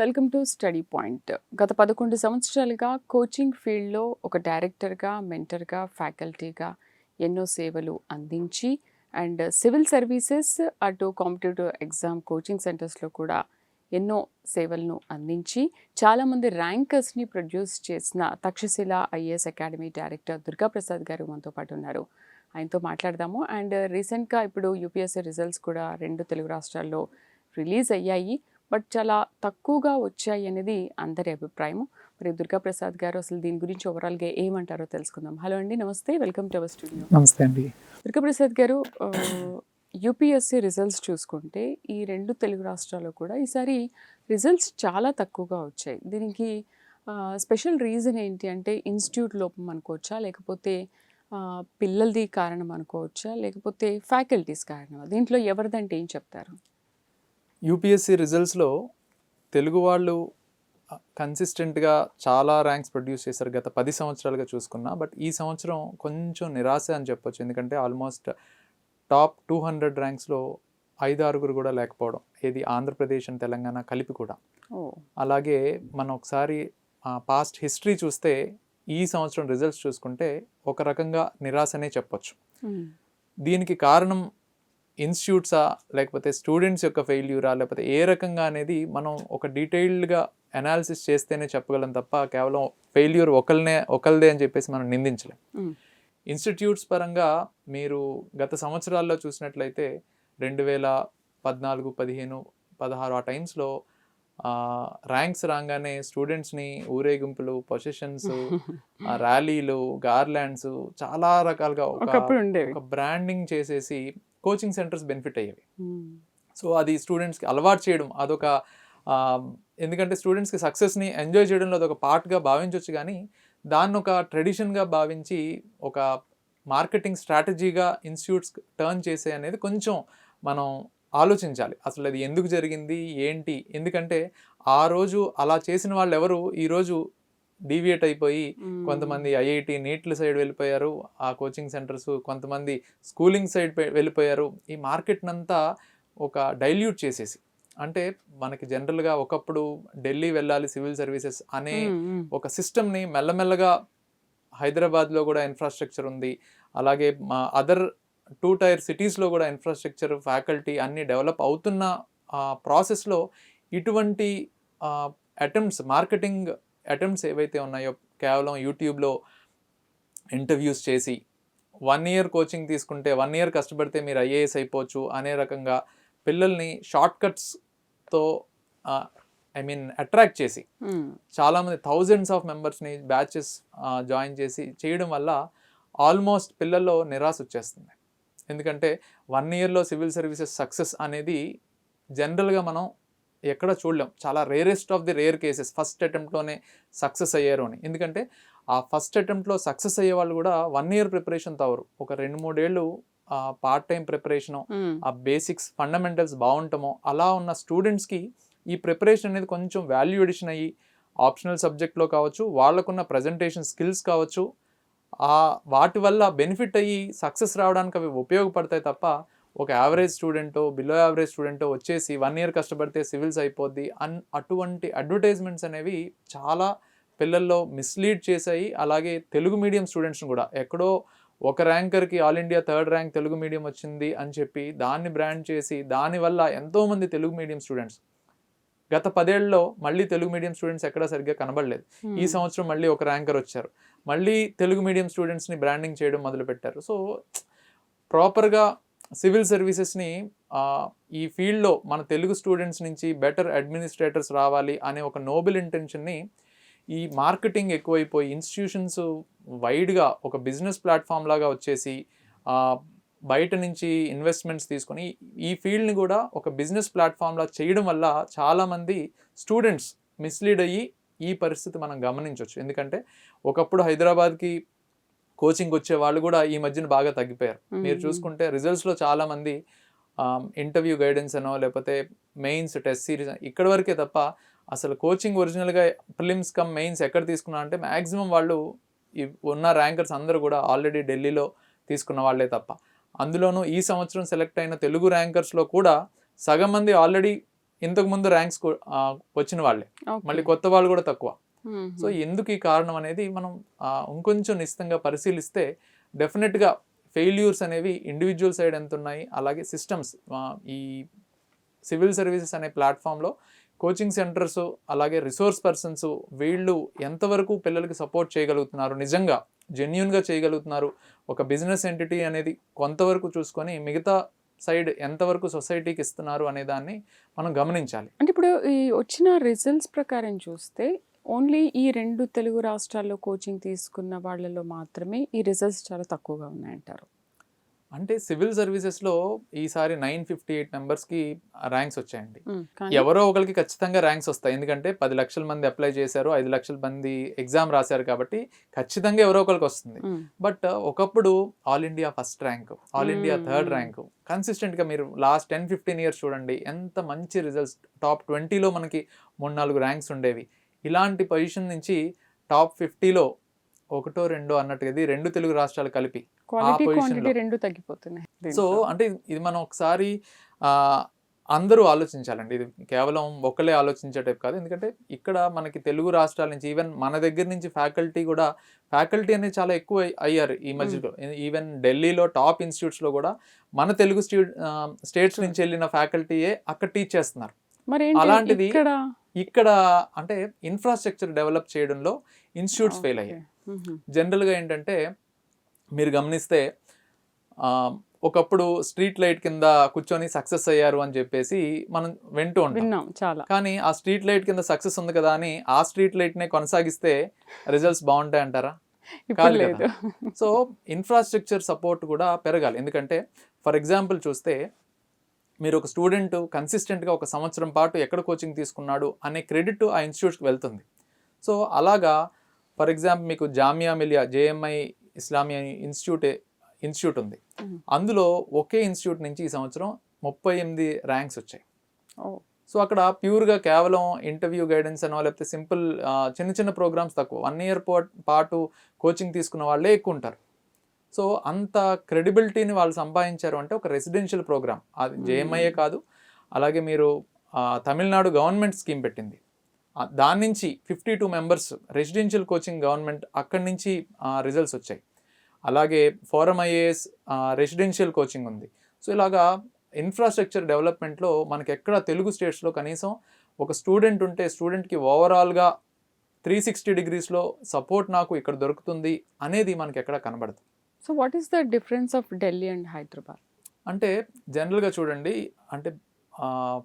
Welcome to study point. గత 11 సంవత్సరాలుగా coaching ఫీల్డ్లో ఒక డైరెక్టర్గా, మెంటర్గా, ఫ్యాకల్టీగా ఎన్నో సేవలు అందించి అండ్ సివిల్ సర్వీసెస్ అటు కాంపిటేటివ్ ఎగ్జామ్ కోచింగ్ సెంటర్స్లో కూడా ఎన్నో సేవలను అందించి చాలామంది ర్యాంకర్స్ని ప్రొడ్యూస్ చేసిన Takshashila IAS academy director Durgaprasad గారు మనతో పాటు ఉన్నారు. ఆయనతో మాట్లాడదాము. అండ్ రీసెంట్గా ఇప్పుడు యూపీఎస్సీ రిజల్ట్స్ కూడా 2 తెలుగు రాష్ట్రాల్లో రిలీజ్ అయ్యాయి. బట్ చాలా తక్కువగా వచ్చాయి అనేది అందరి అభిప్రాయం. మరి దుర్గాప్రసాద్ గారు అసలు దీని గురించి ఓవరాల్గా ఏమంటారో తెలుసుకుందాం. హలో అండి, నమస్తే, వెల్కమ్ టు అవర్ స్టూడియో. నమస్తే అండి. దుర్గాప్రసాద్ గారు, యూపీఎస్సీ రిజల్ట్స్ చూసుకుంటే ఈ 2 తెలుగు రాష్ట్రాల్లో కూడా ఈసారి రిజల్ట్స్ చాలా తక్కువగా వచ్చాయి. దీనికి స్పెషల్ రీజన్ ఏంటి అంటే ఇన్స్టిట్యూట్ లోపం అనుకోవచ్చా, లేకపోతే పిల్లలది కారణం అనుకోవచ్చా, లేకపోతే ఫ్యాకల్టీస్ కారణమా? దీంట్లో ఎవరిదంటే ఏం చెప్తారు? యూపీఎస్సీ రిజల్ట్స్లో తెలుగు వాళ్ళు కన్సిస్టెంట్గా చాలా ర్యాంక్స్ ప్రొడ్యూస్ చేశారు గత 10 సంవత్సరాలుగా చూసుకున్నా. బట్ ఈ సంవత్సరం కొంచెం నిరాశ అని చెప్పొచ్చు. ఎందుకంటే ఆల్మోస్ట్ టాప్ 200 ర్యాంక్స్లో 5-6 కూడా లేకపోవడం, ఏది ఆంధ్రప్రదేశ్ అండ్ తెలంగాణ కలిపి కూడా. అలాగే మనం ఒకసారి పాస్ట్ హిస్టరీ చూస్తే ఈ సంవత్సరం రిజల్ట్స్ చూసుకుంటే ఒక రకంగా నిరాశనే చెప్పొచ్చు. దీనికి కారణం ఇన్స్టిట్యూట్సా, లేకపోతే స్టూడెంట్స్ యొక్క ఫెయిల్యూరా, లేకపోతే ఏ రకంగా అనేది మనం ఒక డీటెయిల్డ్గా అనాలిసిస్ చేస్తేనే చెప్పగలం తప్ప కేవలం ఫెయిల్యూర్ ఒకళ్ళదే అని చెప్పేసి మనం నిందించలేం. ఇన్స్టిట్యూట్స్ పరంగా మీరు గత సంవత్సరాల్లో చూసినట్లయితే 2014, 15, 16 ఆ టైమ్స్లో ర్యాంక్స్ రాగానే స్టూడెంట్స్ని ఊరేగింపులు, పొజిషన్స్, ర్యాలీలు, గార్లాండ్స్ చాలా రకాలుగా ఒక బ్రాండింగ్ చేసేసి కోచింగ్ సెంటర్స్ బెనిఫిట్ అయ్యేవి. సో అది స్టూడెంట్స్కి అలవాటు చేయడం, అదొక ఎందుకంటే స్టూడెంట్స్కి సక్సెస్ని ఎంజాయ్ చేయడంలో అదొక పార్ట్గా భావించవచ్చు. కానీ దాన్ని ఒక ట్రెడిషన్గా భావించి ఒక మార్కెటింగ్ స్ట్రాటజీగా ఇన్స్టిట్యూట్స్ టర్న్ చేసే అనేది కొంచెం మనం ఆలోచించాలి. అసలు అది ఎందుకు జరిగింది ఏంటి? ఎందుకంటే ఆ రోజు అలా చేసిన వాళ్ళు ఎవరు ఈరోజు డీవియేట్ అయిపోయి కొంతమంది ఐఐటి నీట్ల సైడ్ వెళ్ళిపోయారు, ఆ కోచింగ్ సెంటర్స్, కొంతమంది స్కూలింగ్ సైడ్ వెళ్ళిపోయారు. ఈ మార్కెట్నంతా ఒక డైల్యూట్ చేసేసి, అంటే మనకి జనరల్గా ఒకప్పుడు ఢిల్లీ వెళ్ళాలి సివిల్ సర్వీసెస్ అనే ఒక సిస్టమ్ని మెల్లమెల్లగా హైదరాబాద్లో కూడా ఇన్ఫ్రాస్ట్రక్చర్ ఉంది, అలాగే మా అదర్ 2 టైర్ సిటీస్లో కూడా ఇన్ఫ్రాస్ట్రక్చర్, ఫ్యాకల్టీ అన్నీ డెవలప్ అవుతున్న ప్రాసెస్లో ఇటువంటి అటెంప్ట్స్, మార్కెటింగ్ అటెంప్ట్స్ ఏవైతే ఉన్నాయో, కేవలం యూట్యూబ్లో ఇంటర్వ్యూస్ చేసి 1 year కోచింగ్ తీసుకుంటే 1 year కష్టపడితే మీరు ఐఏఎస్ అయిపోవచ్చు అనే రకంగా పిల్లల్ని షార్ట్ కట్స్తో అట్రాక్ట్ చేసి చాలామంది థౌజండ్స్ ఆఫ్ మెంబర్స్ని బ్యాచెస్ జాయిన్ చేసి చేయడం వల్ల ఆల్మోస్ట్ పిల్లల్లో నిరాశ వచ్చేస్తుంది. ఎందుకంటే 1 yearలో సివిల్ సర్వీసెస్ సక్సెస్ అనేది జనరల్గా మనం ఎక్కడ చూడలేం. చాలా rarest of the rare cases first అటెంప్ట్లోనే సక్సెస్ అయ్యారు అని. ఎందుకంటే ఆ ఫస్ట్ అటెంప్ట్లో సక్సెస్ అయ్యే వాళ్ళు కూడా 1 year ప్రిపరేషన్ తవరు, ఒక 2-3 ఏళ్ళు పార్ట్ టైం ప్రిపరేషను, ఆ బేసిక్స్ ఫండమెంటల్స్ బాగుంటామో అలా ఉన్న స్టూడెంట్స్కి ఈ ప్రిపరేషన్ అనేది కొంచెం వాల్యూ ఎడిషన్ అయ్యి ఆప్షనల్ సబ్జెక్ట్లో కావచ్చు, వాళ్ళకున్న ప్రజెంటేషన్ స్కిల్స్ కావచ్చు, వాటి వల్ల బెనిఫిట్ అయ్యి సక్సెస్ రావడానికి అవి ఉపయోగపడతాయి తప్ప ఒక యావరేజ్ స్టూడెంటో, బిలో యావరేజ్ స్టూడెంటో వచ్చేసి 1 year కష్టపడితే సివిల్స్ అయిపోద్ది అటువంటి అడ్వర్టైజ్మెంట్స్ అనేవి చాలా పిల్లల్లో మిస్లీడ్ చేశాయి. అలాగే తెలుగు మీడియం స్టూడెంట్స్ని కూడా ఎక్కడో ఒక ర్యాంకర్కి all India 3rd rank Telugu medium వచ్చింది అని చెప్పి దాన్ని బ్రాండ్ చేసి దానివల్ల ఎంతోమంది తెలుగు మీడియం స్టూడెంట్స్ గత 10 ఏళ్ళలో మళ్ళీ తెలుగు మీడియం స్టూడెంట్స్ ఎక్కడా సరిగ్గా కనబడలేదు. ఈ సంవత్సరం మళ్ళీ ఒక ర్యాంకర్ వచ్చారు, మళ్ళీ తెలుగు మీడియం స్టూడెంట్స్ని బ్రాండింగ్ చేయడం మొదలుపెట్టారు. సో ప్రాపర్గా సివిల్ సర్వీసెస్ని ఈ ఫీల్డ్లో మన తెలుగు స్టూడెంట్స్ నుంచి బెటర్ అడ్మినిస్ట్రేటర్స్ రావాలి అనే ఒక నోబెల్ ఇంటెన్షన్ని ఈ మార్కెటింగ్ ఎక్కువైపోయి ఇన్స్టిట్యూషన్స్ వైడ్గా ఒక బిజినెస్ ప్లాట్ఫామ్ లాగా వచ్చేసి బయట నుంచి ఇన్వెస్ట్మెంట్స్ తీసుకొని ఈ ఫీల్డ్ని కూడా ఒక బిజినెస్ ప్లాట్ఫామ్లా చేయడం వల్ల చాలామంది స్టూడెంట్స్ మిస్లీడ్ అయ్యి ఈ పరిస్థితి మనం గమనించవచ్చు. ఎందుకంటే ఒకప్పుడు హైదరాబాద్కి కోచింగ్ వచ్చే వాళ్ళు కూడా ఈ మధ్యన బాగా తగ్గిపోయారు. మీరు చూసుకుంటే రిజల్ట్స్లో చాలామంది ఇంటర్వ్యూ గైడెన్స్ అనో లేకపోతే మెయిన్స్ టెస్ట్ సిరీస్ ఇక్కడ వరకే తప్ప అసలు కోచింగ్ ఒరిజినల్గా ప్రిలిమ్స్ కమ్ మెయిన్స్ ఎక్కడ తీసుకున్నా అంటే మ్యాక్సిమం వాళ్ళు ఉన్న ర్యాంకర్స్ అందరూ కూడా ఆల్రెడీ ఢిల్లీలో తీసుకున్న వాళ్ళే తప్ప. అందులోనూ ఈ సంవత్సరం సెలెక్ట్ అయిన తెలుగు ర్యాంకర్స్లో కూడా సగం మంది ఆల్రెడీ ఇంతకు ముందు ర్యాంక్స్ వచ్చిన వాళ్ళే, మళ్ళీ ఓకే. కొత్త వాళ్ళు కూడా తక్కువ. సో హుహు. ఎందుకు ఈ కారణం అనేది మనం ఇంకొంచెం నిశితంగా పరిశీలిస్తే డెఫినెట్గా ఫెయిల్యూర్స్ అనేవి ఇండివిజువల్ సైడ్ ఎంత ఉన్నాయి, అలాగే సిస్టమ్స్ ఈ సివిల్ సర్వీసెస్ అనే ప్లాట్ఫామ్లో కోచింగ్ సెంటర్స్ అలాగే రిసోర్స్ పర్సన్స్ వీళ్ళు ఎంతవరకు పిల్లలకి సపోర్ట్ చేయగలుగుతున్నారు, నిజంగా జెన్యున్గా చేయగలుగుతున్నారు, ఒక బిజినెస్ ఎంటిటీ అనేది కొంతవరకు చూసుకొని మిగతా సైడ్ ఎంతవరకు సొసైటీకి ఇస్తున్నారు అనే దాన్ని మనం గమనించాలి. అంటే ఇప్పుడు ఈ వచ్చిన రిజల్ట్స్ ప్రకారం చూస్తే ఓన్లీ ఈ 2 తెలుగు రాష్ట్రాల్లో కోచింగ్ తీసుకున్న వాళ్ళలో మాత్రమే ఈ రిజల్ట్స్ చాలా తక్కువగా ఉన్నాయంటారు. అంటే సివిల్ సర్వీసెస్లో ఈసారి 958 మెంబర్స్కి ర్యాంక్స్ వచ్చాయండి. కానీ ఎవరో ఒకరికి ఖచ్చితంగా ర్యాంక్స్ వస్తాయి, ఎందుకంటే 10 లక్షల మంది అప్లై చేశారు, 5 లక్షల మంది ఎగ్జామ్ రాశారు కాబట్టి ఖచ్చితంగా ఎవరో ఒకరికి వస్తుంది. బట్ ఒకప్పుడు all India first rank, all India third rank, కన్సిస్టెంట్గా మీరు లాస్ట్ 10-15 ఇయర్స్ చూడండి ఎంత మంచి రిజల్ట్స్, టాప్ 20లో మనకి 3-4 ర్యాంక్స్ ఉండేవి. ఇలాంటి పొజిషన్ నుంచి టాప్ 50లో ఒకటో రెండో అన్నట్టుగా ఇది 2 తెలుగు రాష్ట్రాలు కలిపి క్వాలిటీ పొజిషన్లో. క్వాంటిటీ 2 తగ్గిపోతున్నాయి సో దీంట్లో. అంటే ఇది మనం ఒకసారి అందరూ ఆలోచించాలండి, ఇది కేవలం ఒక్కలే ఆలోచించే టైప్ కాదు. ఎందుకంటే ఇక్కడ మనకి తెలుగు రాష్ట్రాల నుంచి ఈవెన్ మన దగ్గర నుంచి ఫ్యాకల్టీ అనేది చాలా ఎక్కువ అయ్యారు ఈ మధ్యలో. ఈవెన్ ఢిల్లీలో టాప్ ఇన్స్టిట్యూట్స్లో కూడా మన తెలుగు స్టేట్స్ నుంచి వెళ్ళిన ఫ్యాకల్టీయే అక్కడ టీచ్ చేస్తున్నారు. మరి అలాంటిది ఇక్కడ ఇక్కడ అంటే ఇన్ఫ్రాస్ట్రక్చర్ డెవలప్ చేయడంలో ఇన్స్టిట్యూట్స్ ఫెయిల్ అయ్యాయి. జనరల్గా ఏంటంటే మీరు గమనిస్తే ఒకప్పుడు స్ట్రీట్ లైట్ కింద కూర్చొని సక్సెస్ అయ్యారు అని చెప్పేసి మనం వింటూ ఉంటాం. విన్నాం చాలా. కానీ ఆ స్ట్రీట్ లైట్ కింద సక్సెస్ ఉంది కదా అని ఆ స్ట్రీట్ లైట్నే కొనసాగిస్తే రిజల్ట్స్ బాగుంటాయి అంటారా? ఇప్పుడు కాదు లేదు. కదా. సో ఇన్ఫ్రాస్ట్రక్చర్ సపోర్ట్ కూడా పెరగాలి. ఎందుకంటే ఫర్ ఎగ్జాంపుల్ చూస్తే మీరు ఒక స్టూడెంట్ కన్సిస్టెంట్గా ఒక సంవత్సరం పాటు ఎక్కడ కోచింగ్ తీసుకున్నాడు అనే క్రెడిట్ ఆ ఇన్స్టిట్యూట్కి వెళ్తుంది. సో అలాగా ఫర్ ఎగ్జాంపుల్ మీకు జామియా మిలియా జేఎంఐ ఇస్లామియా ఇన్స్టిట్యూట్ ఉంది. అందులో ఒకే ఇన్స్టిట్యూట్ నుంచి ఈ సంవత్సరం 38 ర్యాంక్స్ వచ్చాయి. సో అక్కడ ప్యూర్గా కేవలం ఇంటర్వ్యూ గైడెన్స్ అనో లేకపోతే సింపుల్ చిన్న చిన్న ప్రోగ్రామ్స్ తక్కువ, 1 year పాటు కోచింగ్ తీసుకున్న వాళ్ళే ఎక్కువ ఉంటారు. సో అంత క్రెడిబిలిటీని వాళ్ళు సంపాదించారు అంటే ఒక రెసిడెన్షియల్ ప్రోగ్రామ్, అది జేఎంఐఏ కాదు, అలాగే మీరు తమిళనాడు గవర్నమెంట్ స్కీమ్ పెట్టింది, దాని నుంచి 52 మెంబర్స్ రెసిడెన్షియల్ కోచింగ్ గవర్నమెంట్ అక్కడి నుంచి రిజల్ట్స్ వచ్చాయి. అలాగే ఫోరం ఐఏఎస్ రెసిడెన్షియల్ కోచింగ్ ఉంది. సో ఇలాగా ఇన్ఫ్రాస్ట్రక్చర్ డెవలప్మెంట్లో మనకి ఎక్కడ తెలుగు స్టేట్స్లో కనీసం ఒక స్టూడెంట్ ఉంటే స్టూడెంట్కి ఓవరాల్గా 360 degreesలో సపోర్ట్ నాకు ఇక్కడ దొరుకుతుంది అనేది మనకి ఎక్కడ కనబడదు. So what is the difference of Delhi and Hyderabad? అంటే జనరల్గా చూడండి, అంటే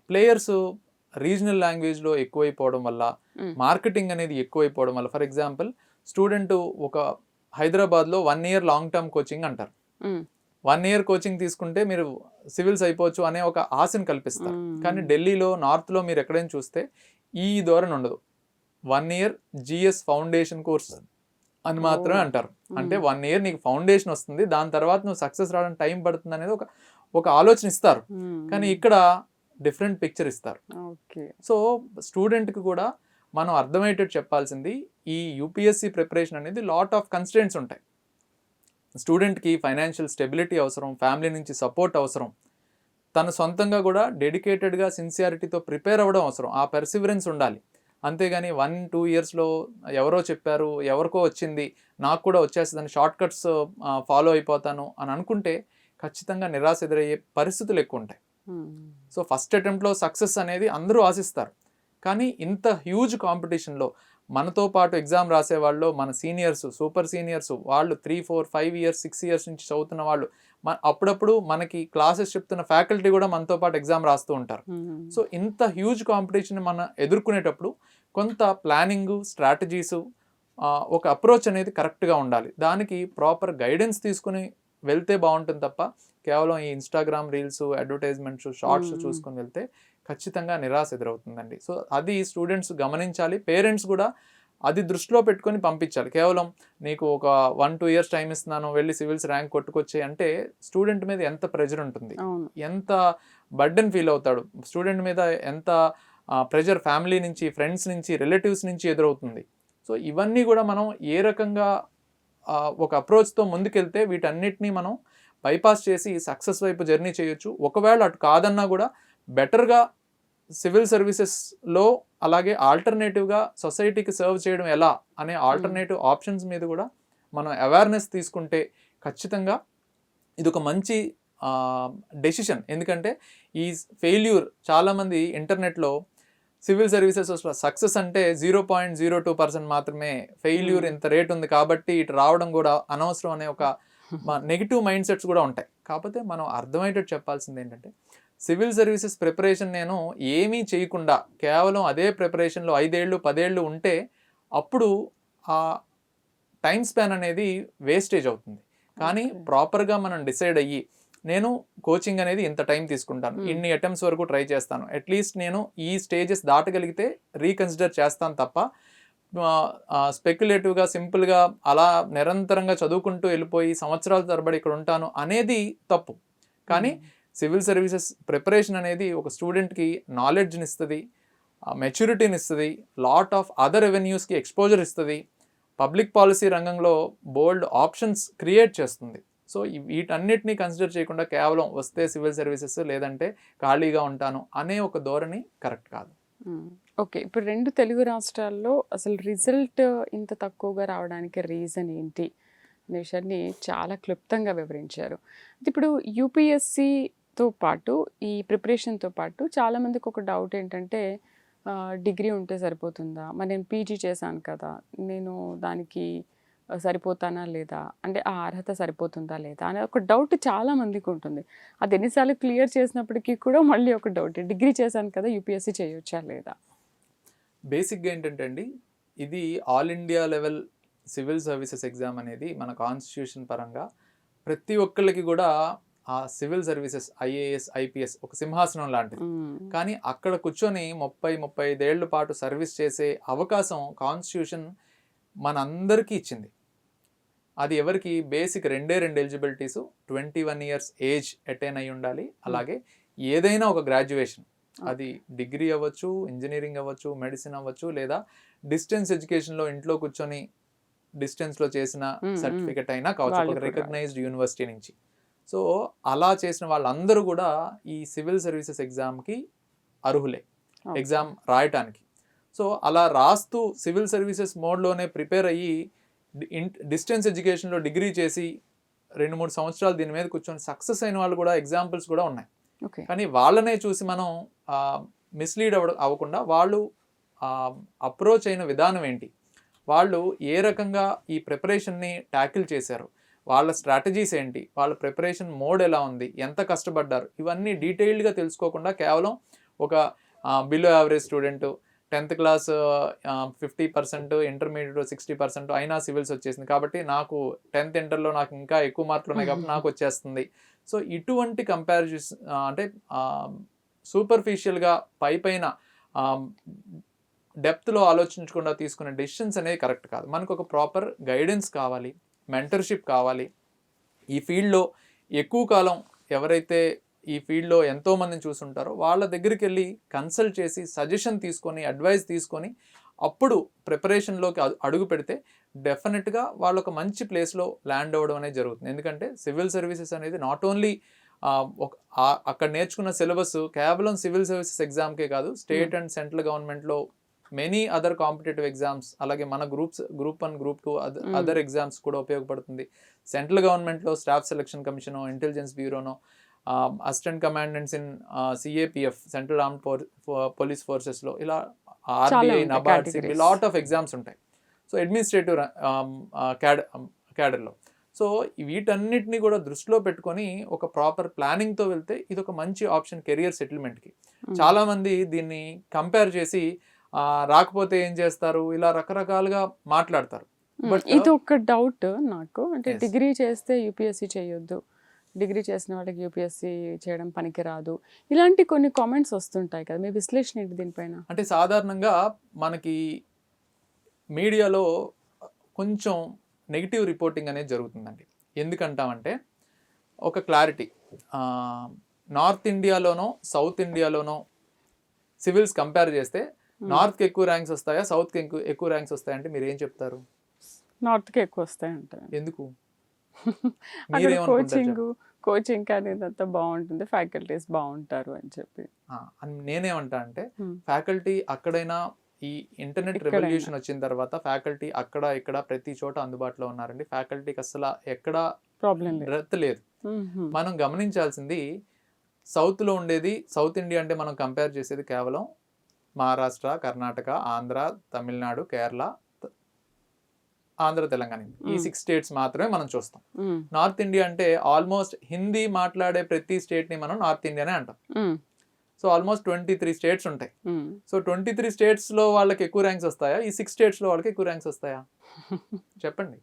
ప్లేయర్స్ రీజనల్ లాంగ్వేజ్లో ఎక్కువైపోవడం వల్ల, మార్కెటింగ్ అనేది ఎక్కువైపోవడం వల్ల, ఫర్ ఎగ్జాంపుల్ స్టూడెంట్ ఒక హైదరాబాద్లో 1 year లాంగ్ టర్మ్ కోచింగ్ అంటారు. 1 year కోచింగ్ తీసుకుంటే మీరు సివిల్స్ అయిపోవచ్చు అనే ఒక ఆశను కల్పిస్తారు. కానీ ఢిల్లీలో నార్త్లో మీరు ఎక్కడైనా చూస్తే ఈ ధోరణి ఉండదు. 1 year జిఎస్ ఫౌండేషన్ కోర్స్ అని మాత్రమే అంటారు. అంటే 1 year నీకు ఫౌండేషన్ వస్తుంది, దాని తర్వాత నువ్వు సక్సెస్ రావడానికి టైం పడుతుంది అనేది ఒక ఆలోచన ఇస్తారు. కానీ ఇక్కడ డిఫరెంట్ పిక్చర్ ఇస్తారు. సో స్టూడెంట్కి కూడా మనం అర్థమయ్యేటట్టు చెప్పాల్సింది, ఈ యూపీఎస్సీ ప్రిపరేషన్ అనేది లాట్ ఆఫ్ కన్స్ట్రెంట్స్ ఉంటాయి. స్టూడెంట్కి ఫైనాన్షియల్ స్టెబిలిటీ అవసరం, ఫ్యామిలీ నుంచి సపోర్ట్ అవసరం, తన సొంతంగా కూడా డెడికేటెడ్గా సిన్సియారిటీతో ప్రిపేర్ అవ్వడం అవసరం, ఆ పర్సివరెన్స్ ఉండాలి. అంతేగాని 1-2 yearsలో ఎవరో చెప్పారు, ఎవరికో వచ్చింది, నాకు కూడా వచ్చేస్తుందని షార్ట్ కట్స్ ఫాలో అయిపోతాను అని అనుకుంటే ఖచ్చితంగా నిరాశ ఎదురయ్యే పరిస్థితులు ఎక్కువ ఉంటాయి. సో ఫస్ట్ అటెంప్ట్లో సక్సెస్ అనేది అందరూ ఆశిస్తారు. కానీ ఇంత హ్యూజ్ కాంపిటీషన్లో మనతో పాటు ఎగ్జామ్ రాసే వాళ్ళు, మన సీనియర్స్, సూపర్ సీనియర్స్, వాళ్ళు 3-4-5 years 6 years నుంచి చదువుతున్న వాళ్ళు, అప్పుడప్పుడు మనకి క్లాసెస్ చెప్తున్న ఫ్యాకల్టీ కూడా మనతో పాటు ఎగ్జామ్ రాస్తూ ఉంటారు. సో ఇంత హ్యూజ్ కాంపిటీషన్ మనం ఎదుర్కొనేటప్పుడు కొంత ప్లానింగ్, స్ట్రాటజీసు, ఒక అప్రోచ్ అనేది కరెక్ట్గా ఉండాలి. దానికి ప్రాపర్ గైడెన్స్ తీసుకుని వెళ్తే బాగుంటుంది తప్ప కేవలం ఈ ఇన్స్టాగ్రామ్ రీల్స్, అడ్వర్టైజ్మెంట్స్, షార్ట్స్ చూసుకొని వెళ్తే ఖచ్చితంగా నిరాశ ఎదురవుతుందండి. సో అది స్టూడెంట్స్ గమనించాలి, పేరెంట్స్ కూడా అది దృష్టిలో పెట్టుకొని పంపించాలి. కేవలం నీకు ఒక 1-2 years టైం ఇస్తున్నాను, వెళ్ళి సివిల్స్ ర్యాంక్ కొట్టుకొచ్చే అంటే స్టూడెంట్ మీద ఎంత ప్రెజర్ ఉంటుంది, ఎంత బర్డెన్ ఫీల్ అవుతాడు, స్టూడెంట్ మీద ఎంత ప్రెజర్ ఫ్యామిలీ నుంచి, ఫ్రెండ్స్ నుంచి, రిలేటివ్స్ నుంచి ఎదురవుతుంది. సో ఇవన్నీ కూడా మనం ఏ రకంగా ఒక అప్రోచ్తో ముందుకెళ్తే వీటన్నిటినీ మనం బైపాస్ చేసి సక్సెస్ వైపు జర్నీ చేయొచ్చు. ఒకవేళ అటు కాదన్నా కూడా బెటర్గా సివిల్ సర్వీసెస్లో అలాగే ఆల్టర్నేటివ్గా సొసైటీకి సర్వ్ చేయడం ఎలా అనే ఆల్టర్నేటివ్ ఆప్షన్స్ మీద కూడా మనం అవేర్నెస్ తీసుకుంటే ఖచ్చితంగా ఇది ఒక మంచి డెసిషన్. ఎందుకంటే ఈ ఫెయిల్యూర్ చాలామంది ఇంటర్నెట్లో సివిల్ సర్వీసెస్ సక్సెస్ అంటే 0.02% మాత్రమే, ఫెయిల్యూర్ ఇంత రేట్ ఉంది కాబట్టి ఇటు రావడం కూడా అనవసరం అనే ఒక నెగిటివ్ మైండ్ సెట్స్ కూడా ఉంటాయి. కాకపోతే మనం అర్థమయ్యేటట్టు చెప్పాల్సింది ఏంటంటే సివిల్ సర్వీసెస్ ప్రిపరేషన్ నేను ఏమీ చేయకుండా కేవలం అదే ప్రిపరేషన్లో 5 ఏళ్ళు 10 ఏళ్ళు ఉంటే అప్పుడు ఆ టైం స్పాన్ అనేది వేస్టేజ్ అవుతుంది. కానీ ప్రాపర్గా మనం డిసైడ్ అయ్యి నేను కోచింగ్ అనేది ఇంత టైం తీసుకుంటాను, ఇన్ని అటెంప్ట్స్ వరకు ట్రై చేస్తాను, అట్లీస్ట్ నేను ఈ స్టేజెస్ దాటగలిగితే రీకన్సిడర్ చేస్తాను తప్ప స్పెక్యులేటివ్గా సింపుల్గా అలా నిరంతరంగా చదువుకుంటూ వెళ్ళిపోయి సంవత్సరాల తరబడి ఇక్కడ ఉంటాను అనేది తప్పు. కానీ సివిల్ సర్వీసెస్ ప్రిపరేషన్ అనేది ఒక స్టూడెంట్కి నాలెడ్జ్ని ఇస్తుంది, మెచ్యూరిటీని ఇస్తుంది, లాట్ ఆఫ్ అదర్ రెవెన్యూస్కి ఎక్స్పోజర్ ఇస్తుంది, పబ్లిక్ పాలసీ రంగంలో బోల్డ్ ఆప్షన్స్ క్రియేట్ చేస్తుంది. సో వీటన్నిటిని కన్సిడర్ చేయకుండా కేవలం వస్తే సివిల్ సర్వీసెస్ లేదంటే ఖాళీగా ఉంటాను అనే ఒక ధోరణి కరెక్ట్ కాదు. ఓకే, ఇప్పుడు 2 తెలుగు రాష్ట్రాల్లో అసలు రిజల్ట్ ఇంత తక్కువగా రావడానికి రీజన్ ఏంటి అనే విషయాన్ని చాలా క్లుప్తంగా వివరించారు. ఇప్పుడు యూపీఎస్సితో పాటు ఈ ప్రిపరేషన్తో పాటు చాలామందికి ఒక డౌట్ ఏంటంటే డిగ్రీ ఉంటే సరిపోతుందా, మరి నేను పీజీ చేశాను కదా, నేను దానికి సరిపోతానా లేదా, అంటే ఆ అర్హత సరిపోతుందా లేదా అనే ఒక డౌట్ చాలా మందికి ఉంటుంది. అది ఎన్నిసార్లు క్లియర్ చేసినప్పటికీ కూడా మళ్ళీ ఒక డౌట్, డిగ్రీ చేశాను కదా యూపీఎస్సీ చేయొచ్చా లేదా. బేసిక్గా ఏంటంటే అండి, ఇది all India level civil services exam అనేది మన కాన్స్టిట్యూషన్ పరంగా ప్రతి ఒక్కళ్ళకి కూడా ఆ సివిల్ సర్వీసెస్ ఐఏఎస్ ఐపీఎస్ ఒక సింహాసనం లాంటిది. కానీ అక్కడ కూర్చొని 30-35 ఏళ్ల పాటు సర్వీస్ చేసే అవకాశం కాన్స్టిట్యూషన్ మనందరికీ ఇచ్చింది. అది ఎవరికి basic 2 eligibilities, 21 years age attain అయి ఉండాలి, అలాగే ఏదైనా ఒక గ్రాడ్యుయేషన్, అది డిగ్రీ అవ్వచ్చు, ఇంజనీరింగ్ అవ్వచ్చు, మెడిసిన్ అవ్వచ్చు, లేదా డిస్టెన్స్ ఎడ్యుకేషన్లో ఇంట్లో కూర్చొని డిస్టెన్స్లో చేసిన సర్టిఫికెట్ అయినా కావచ్చు, ఒక రికగ్నైజ్డ్ యూనివర్సిటీ నుంచి. సో అలా చేసిన వాళ్ళందరూ కూడా ఈ సివిల్ సర్వీసెస్ ఎగ్జామ్కి అర్హులే, ఎగ్జామ్ రాయటానికి. సో అలా రాస్తూ సివిల్ సర్వీసెస్ మోడ్లోనే ప్రిపేర్ అయ్యి డిస్టెన్స్ ఎడ్యుకేషన్లో డిగ్రీ చేసి 2-3 సంవత్సరాలు దీని మీద కూర్చొని సక్సెస్ అయిన వాళ్ళు కూడా ఎగ్జాంపుల్స్ కూడా ఉన్నాయి. కానీ వాళ్ళనే చూసి మనం మిస్లీడ్ అవ్వకుండా వాళ్ళు అప్రోచ్ అయిన విధానం ఏంటి, వాళ్ళు ఏ రకంగా ఈ ప్రిపరేషన్ని ట్యాకిల్ చేశారు, వాళ్ళ స్ట్రాటజీస్ ఏంటి, వాళ్ళ ప్రిపరేషన్ మోడ్ ఎలా ఉంది, ఎంత కష్టపడ్డారు, ఇవన్నీ డీటెయిల్డ్గా తెలుసుకోకుండా కేవలం ఒక below average student 10th class 50%, intermediate 60% అయినా సివిల్స్ వచ్చేసింది కాబట్టి నాకు 10th ఇంటర్లో నాకు ఇంకా ఎక్కువ మార్కులు ఉన్నాయి కాబట్టి నాకు వచ్చేస్తుంది. సో ఇటువంటి కంపారిజన్స్ అంటే సూపర్ఫిషియల్గా పైన డెప్త్లో ఆలోచించకుండా తీసుకునే డెసిషన్స్ అనేది కరెక్ట్ కాదు. మనకు ఒక ప్రాపర్ గైడెన్స్ కావాలి, మెంటర్షిప్ కావాలి. ఈ ఫీల్డ్లో ఎక్కువ కాలం ఎవరైతే ఈ ఫీల్డ్లో ఎంతోమందిని చూసుంటారో వాళ్ళ దగ్గరికి వెళ్ళి కన్సల్ట్ చేసి సజెషన్ తీసుకొని అడ్వైస్ తీసుకొని అప్పుడు ప్రిపరేషన్లోకి అడుగు పెడితే డెఫినెట్గా వాళ్ళు ఒక మంచి ప్లేస్లో ల్యాండ్ అవ్వడం అనేది జరుగుతుంది. ఎందుకంటే సివిల్ సర్వీసెస్ అనేది నాట్ ఓన్లీ అక్కడ నేర్చుకున్న సిలబస్ కేవలం సివిల్ సర్వీసెస్ ఎగ్జామ్కే కాదు, స్టేట్ అండ్ సెంట్రల్ గవర్నమెంట్లో మెనీ అదర్ కాంపిటేటివ్ ఎగ్జామ్స్, అలాగే మన గ్రూప్ 1 గ్రూప్ 2 అదర్ ఎగ్జామ్స్ కూడా ఉపయోగపడుతుంది. సెంట్రల్ గవర్నమెంట్లో స్టాఫ్ సెలక్షన్ కమిషనో, ఇంటెలిజెన్స్ బ్యూరోనో, assistant commandants in CAPF central armed police ఫోర్సెస్లో, ఇలా RBI, NABARD, CB, lot of exams ఉంటాయి. సో అడ్మినిస్ట్రేటివ్ క్యాడర్లో. సో వీటన్నిటిని కూడా దృష్టిలో పెట్టుకొని ఒక ప్రాపర్ ప్లానింగ్తో వెళ్తే ఇది ఒక మంచి ఆప్షన్ కెరియర్ సెటిల్మెంట్కి. చాలామంది దీన్ని కంపేర్ చేసి రాకపోతే ఏం చేస్తారు, ఇలా రకరకాలుగా మాట్లాడతారు. ఇది ఒక డౌట్ నాకు, అంటే డిగ్రీ చేస్తే యూపీఎస్సీ చేయొద్దు, డిగ్రీ చేసిన వాళ్ళకి యూపీఎస్సీ చేయడం పనికిరాదు, ఇలాంటి కొన్ని కామెంట్స్ వస్తుంటాయి కదా, మీ విశ్లేషణ ఏంటి దీనిపైన? అంటే సాధారణంగా మనకి మీడియాలో కొంచెం నెగిటివ్ రిపోర్టింగ్ అనేది జరుగుతుందండి. ఎందుకంటామంటే ఒక క్లారిటీ, నార్త్ ఇండియాలోనో సౌత్ ఇండియాలోనో సివిల్స్ కంపేర్ చేస్తే నార్త్కి ఎక్కువ ర్యాంక్స్ వస్తాయా, సౌత్కి ఎక్కువ ర్యాంక్స్ వస్తాయంటే మీరు ఏం చెప్తారు? నార్త్కి ఎక్కువ వస్తాయంట. ఎందుకు? కోచింగ్ కానీ ఇదంతా బాగుంటుంది, ఫ్యాకల్టీస్ బాగుంటారు అని చెప్పి. అని నేనేమంటా అంటే Hmm. ఫ్యాకల్టీ అక్కడైనా ఈ ఇంటర్నెట్ ఎక్కడైనా. రెవల్యూషన్ వచ్చిన తర్వాత ఫ్యాకల్టీ అక్కడ ఇక్కడ ప్రతి చోట అందుబాటులో ఉన్నారండి. ఫ్యాకల్టీకి అసలు ఎక్కడ ప్రాబ్లం లేదు. బ్రెత్ లేదు. మనం గమనించాల్సింది సౌత్లో ఉండేది, సౌత్ ఇండియా అంటే మనం కంపేర్ చేసేది కేవలం మహారాష్ట్ర, కర్ణాటక, ఆంధ్ర, తమిళనాడు, కేరళ, ఆంధ్ర, తెలంగాణ ఈ 6 స్టేట్స్ మాత్రమే మనం చూస్తాం. నార్త్ ఇండియా అంటే ఆల్మోస్ట్ హిందీ మాట్లాడే ప్రతి స్టేట్ ని మనం నార్త్ ఇండియానే అంటాం. సో ఆల్మోస్ట్ 23 స్టేట్స్ ఉంటాయి. సో 23 స్టేట్స్ లో వాళ్ళకి ఎక్కువ ర్యాంక్స్ వస్తాయా, ఈ 6 స్టేట్స్ లో వాళ్ళకి ఎక్కువ ర్యాంక్స్ వస్తాయా చెప్పండి.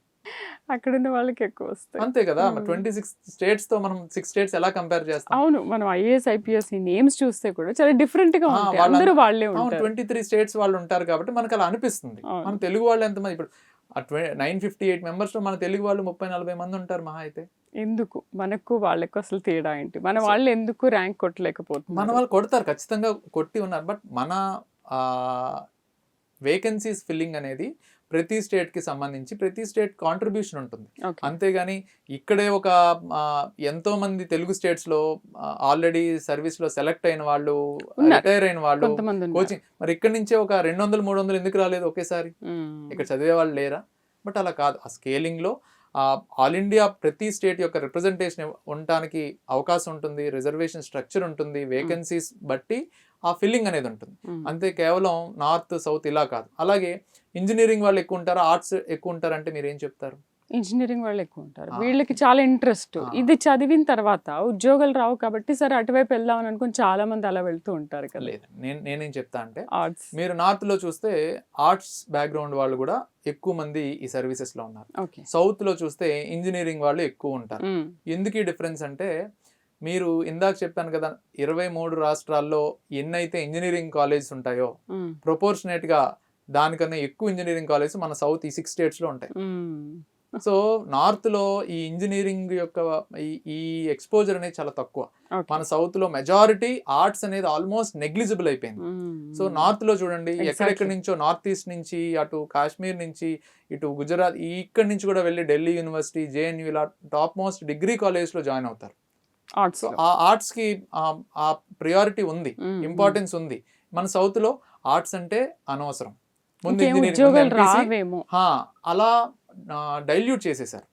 అక్కడ ఉన్న వాళ్ళకి ఎక్కువ వస్తాయి. అంతే కదా, 26 స్టేట్స్ తో మనం 6 స్టేట్స్ ఎలా కంపేర్ చేస్తాం? అవును, మనం ఐఏఎస్ ఐపీఎస్ నేమ్స్ చూస్తే కూడా చాలా డిఫరెంట్ గా ఉంటాయి. అందరూ వాళ్ళే ఉంటారు. 23 స్టేట్స్ వాళ్ళు ఉంటారు కాబట్టి మనకు అలా అనిపిస్తుంది. మన తెలుగు వాళ్ళు ఎంతమంది? ఇప్పుడు 958 మెంబర్స్ లో మన తెలుగు వాళ్ళు 30-40 మంది ఉంటారు మహా అయితే. ఎందుకు మనకు వాళ్ళకు అసలు తేడా ఏంటి? మన వాళ్ళు ఎందుకు ర్యాంక్ కొట్టలేకపోతున్నారు? మన వాళ్ళు కొడతారు, ఖచ్చితంగా కొట్టి ఉన్నారు. బట్ మన వేకెన్సీస్ ఫిల్లింగ్ అనేది ప్రతి స్టేట్ కి సంబంధించి ప్రతి స్టేట్ కాంట్రిబ్యూషన్ ఉంటుంది. అంతేగాని ఇక్కడే ఒక ఎంతో మంది తెలుగు స్టేట్స్ లో ఆల్రెడీ సర్వీస్ లో సెలెక్ట్ అయిన వాళ్ళు, రిటైర్ అయిన వాళ్ళు కోచింగ్, మరి ఇక్కడ నుంచే ఒక 200-300 ఎందుకు రాలేదు ఒకేసారి? ఇక్కడ చదివే వాళ్ళు లేరా? బట్ అలా కాదు. ఆ స్కేలింగ్ లో ఆల్ ఇండియా ప్రతి స్టేట్ యొక్క రిప్రజెంటేషన్ ఉండటానికి అవకాశం ఉంటుంది, రిజర్వేషన్ స్ట్రక్చర్ ఉంటుంది, వేకెన్సీస్ బట్టి ఆ ఫిల్లింగ్ అనేది ఉంటుంది. అంతే, కేవలం నార్త్ సౌత్ ఇలా కాదు. అలాగే ఇంజనీరింగ్ వాళ్ళు ఎక్కువ ఉంటారు, ఆర్ట్స్ ఎక్కువ ఉంటారు అంటే మీరు ఏం చెప్తారు? ఇంజనీరింగ్ వాళ్ళు ఎక్కువ ఉంటారు, వీళ్ళకి చాలా ఇంట్రెస్ట్. ఇది చదివిన తర్వాత ఉద్యోగాలు రావు కాబట్టి సరే అటువైపు వెళ్దామని అనుకుని చాలా మంది అలా వెళ్తూ ఉంటారు కదా. లేదు, నేనేం చెప్తా అంటే ఆర్ట్స్, మీరు నార్త్ లో చూస్తే ఆర్ట్స్ బ్యాక్గ్రౌండ్ వాళ్ళు కూడా ఎక్కువ మంది ఈ సర్వీసెస్ లో ఉన్నారు. సౌత్ లో చూస్తే ఇంజనీరింగ్ వాళ్ళు ఎక్కువ ఉంటారు. ఎందుకు ఈ డిఫరెన్స్ అంటే, మీరు ఇందాక చెప్పాను కదా, 23 రాష్ట్రాల్లో ఎన్నైతే ఇంజనీరింగ్ కాలేజెస్ ఉంటాయో ప్రొపోర్షనేట్ గా దానికన్నా ఎక్కువ ఇంజనీరింగ్ కాలేజెస్ మన సౌత్ ఈ 6 స్టేట్స్ లో ఉంటాయి. సో నార్త్ లో ఈ ఇంజనీరింగ్ యొక్క ఈ ఎక్స్పోజర్ అనేది చాలా తక్కువ. మన సౌత్ లో మెజారిటీ ఆర్ట్స్ అనేది ఆల్మోస్ట్ నెగ్లిజిబుల్ అయిపోయింది. సో నార్త్ లో చూడండి, ఎక్కడెక్కడి నుంచో నార్త్ ఈస్ట్ నుంచి, అటు కాశ్మీర్ నుంచి, ఇటు గుజరాత్, ఇక్కడి నుంచి కూడా వెళ్ళి ఢిల్లీ యూనివర్సిటీ, జేఎన్యూ ఇలా టాప్ మోస్ట్ డిగ్రీ కాలేజ్ లో జాయిన్ అవుతారు. సో ఆ ఆర్ట్స్ కి ఆ ప్రియారిటీ ఉంది, ఇంపార్టెన్స్ ఉంది. మన సౌత్ లో ఆర్ట్స్ అంటే అనవసరం, ముందు ఇంజనీరింగ్ అలా డైల్యూట్ చేసేసారు.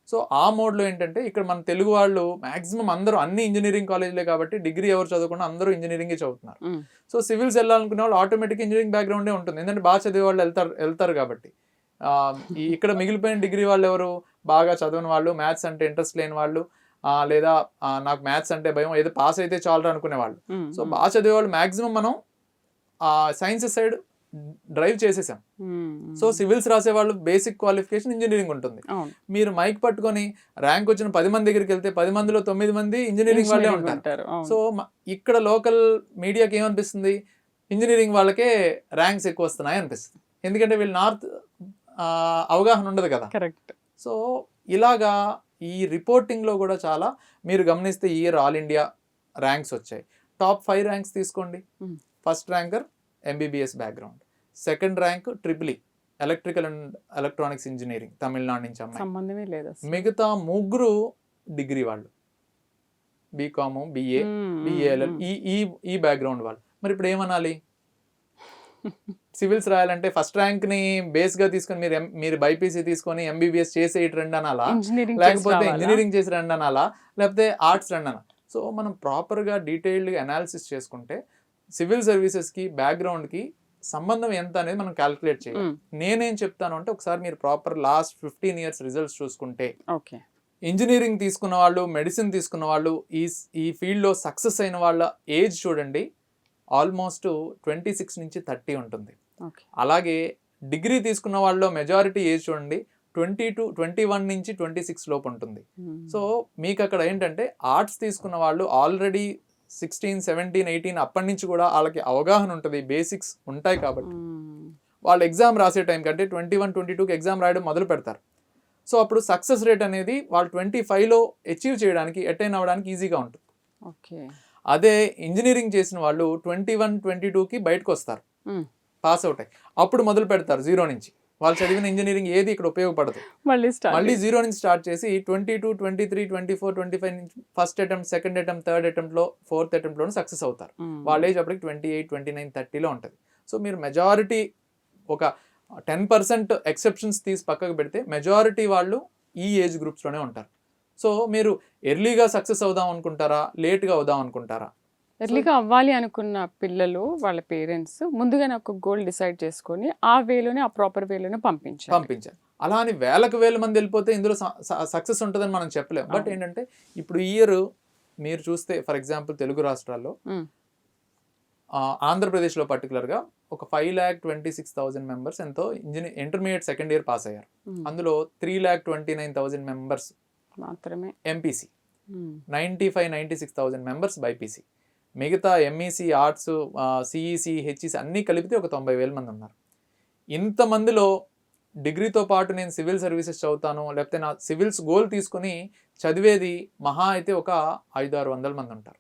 సో ఆ మోడ్లో ఏంటంటే, ఇక్కడ మన తెలుగు వాళ్ళు మాక్సిమం అందరూ అన్ని ఇంజనీరింగ్ కాలేజ్లే కాబట్టి డిగ్రీ ఎవరు చదువుకున్నా అందరూ ఇంజనీరింగే చదువుతున్నారు. సో సివిల్స్ వెళ్ళాలనుకునే వాళ్ళు ఆటోమేటిక్ ఇంజనీరింగ్ బ్యాక్గ్రౌండే ఉంటుంది, ఎందుకంటే బాగా చదివే వాళ్ళు వెళ్తారు కాబట్టి. ఇక్కడ మిగిలిపోయిన డిగ్రీ వాళ్ళు ఎవరు? బాగా చదివిన వాళ్ళు, మ్యాథ్స్ అంటే ఇంట్రెస్ట్ లేని వాళ్ళు, లేదా నాకు మ్యాథ్స్ అంటే భయం, ఏదో పాస్ అయితే చాలు అనుకునే వాళ్ళు. సో బాగా చదివే వాళ్ళు మాక్సిమం మనం సైన్సెస్ సైడ్ డ్రైవ్ చేసేసాం. సో సివిల్స్ రాసే వాళ్ళు బేసిక్ క్వాలిఫికేషన్ ఇంజనీరింగ్ ఉంటుంది. మీరు మైక్ పట్టుకొని ర్యాంక్ వచ్చిన 10 మంది దగ్గరికి వెళ్తే 10 మందిలో 9 మంది ఇంజనీరింగ్ వాళ్ళే ఉంటారు. సో ఇక్కడ లోకల్ మీడియాకి ఏమనిపిస్తుంది? ఇంజనీరింగ్ వాళ్ళకే ర్యాంక్స్ ఎక్కువ వస్తున్నాయి అనిపిస్తుంది, ఎందుకంటే వీళ్ళు నార్త్ అవగాహన ఉండదు కదా. కరెక్ట్. సో ఇలాగా ఈ రిపోర్టింగ్ లో కూడా చాలా మీరు గమనిస్తే ఈ ఇయర్ ఆల్ ఇండియా ర్యాంక్స్ వచ్చాయి. టాప్ 5 ర్యాంక్స్ తీసుకోండి. First ranker MBBS background, second rank triple electrical and electronics engineering, Tamil Nadu నుంచి అమ్మాయి. మిగతా 3 డిగ్రీ వాళ్ళు, బీకామ్, బిఏ, బిఏఎల్ఎల్ ఈ బ్యాక్గ్రౌండ్ వాళ్ళు. మరి ఇప్పుడు ఏమనాలి? సివిల్స్ రాయాలంటే ఫస్ట్ ర్యాంక్ ని బేస్ గా తీసుకొని మీరు బైపీసీ తీసుకొని ఎంబీబీఎస్ చేసే రండి అనాలా, లేకపోతే ఇంజనీరింగ్ చేసి రండి అనాలా, లేకపోతే ఆర్ట్స్ రండి అనాలా? సో మనం ప్రాపర్ గా డీటెయిల్డ్ గా అనాలిసిస్ చేసుకుంటే సివిల్ సర్వీసెస్ కి బ్యాక్గ్రౌండ్ కి సంబంధం ఎంత అనేది మనం క్యాలిక్యులేట్ చేయాలి. నేనేం చెప్తాను అంటే, ఒకసారి మీరు ప్రాపర్ లాస్ట్ 15 years రిజల్ట్స్ చూసుకుంటే, ఇంజనీరింగ్ తీసుకున్న వాళ్ళు, మెడిసిన్ తీసుకున్న వాళ్ళు, ఈ ఫీల్డ్ లో సక్సెస్ అయిన వాళ్ళ ఏజ్ చూడండి, ఆల్మోస్ట్ 26 నుంచి 30 ఉంటుంది. అలాగే డిగ్రీ తీసుకున్న వాళ్ళలో మెజారిటీ ఏజ్ చూడండి 21 నుంచి 26 లోపు ఉంటుంది. సో మీకు అక్కడ ఏంటంటే, ఆర్ట్స్ తీసుకున్న వాళ్ళు ఆల్రెడీ 16, 17, 18 అప్పటి నుంచి కూడా వాళ్ళకి అవగాహన ఉంటుంది, బేసిక్స్ ఉంటాయి కాబట్టి వాళ్ళు ఎగ్జామ్ రాసే టైం కంటే 21, 22కి ఎగ్జామ్ రాయడం మొదలు పెడతారు. సో అప్పుడు సక్సెస్ రేట్ అనేది వాళ్ళు 25లో అచీవ్ చేయడానికి, అటైన్ అవ్వడానికి ఈజీగా ఉంటుంది. అదే ఇంజనీరింగ్ చేసిన వాళ్ళు 21, 22కి బయటకు వస్తారు, పాస్ అవుట్ అయ్యి, అప్పుడు మొదలు పెడతారు 0 నుంచి. వాళ్ళు చదివిన ఇంజనీరింగ్ ఏది ఇక్కడ ఉపయోగపడదు. మళ్ళీ మళ్ళీ జీరో నుంచి స్టార్ట్ చేసి 22, 23, 24, 25 నుంచి first attempt, second attempt, third అటెంప్ట్లో, ఫోర్త్ అటెంప్ట్లోనే సక్సెస్ అవుతారు. వాళ్ళ ఏజ్ అప్పటికి 28, 29, 30లో ఉంటుంది. సో మీరు మెజారిటీ ఒక 10% ఎక్సెప్షన్స్ తీసి పక్కకు పెడితే మెజారిటీ వాళ్ళు ఈ ఏజ్ గ్రూప్స్లోనే ఉంటారు. సో మీరు ఎర్లీగా సక్సెస్ అవుదాం అనుకుంటారా, లేట్గా అవుదాం అనుకుంటారా? ఎర్లీగా అవ్వాలి అనుకున్న పిల్లలు వాళ్ళ పేరెంట్స్ ముందుగానే ఒక గోల్ డిసైడ్ చేసుకొని ఆ వేలోనే, ఆ ప్రాపర్ వేలోనే పంపించాలి. అలా అని వేల మంది వెళ్ళిపోతే ఇందులో సక్సెస్ ఉంటుందని మనం చెప్పలేం. బట్ ఏంటంటే ఇప్పుడు ఈ ఇయర్ మీరు చూస్తే ఫర్ ఎగ్జాంపుల్ తెలుగు రాష్ట్రాల్లో, ఆంధ్రప్రదేశ్లో పర్టికులర్గా ఒక 5,26,000 మెంబర్స్ ఎంతో ఇంటర్మీడియట్ సెకండ్ ఇయర్ పాస్ అయ్యారు. అందులో 3,29,000 మెంబర్స్ మాత్రమే ఎంపీసీ, 96,000 మెంబర్స్ బైపీసీ. మిగతా ఎంఈసీ, ఆర్ట్స్, సిఈసి, హెచ్ఈసి అన్నీ కలిపితే ఒక 90,000 మంది ఉన్నారు. ఇంతమందిలో డిగ్రీతో పాటు నేను సివిల్ సర్వీసెస్ చదువుతాను, లేకపోతే నా సివిల్స్ గోల్ తీసుకుని చదివేది మహా అయితే ఒక 500-600 మంది ఉంటారు.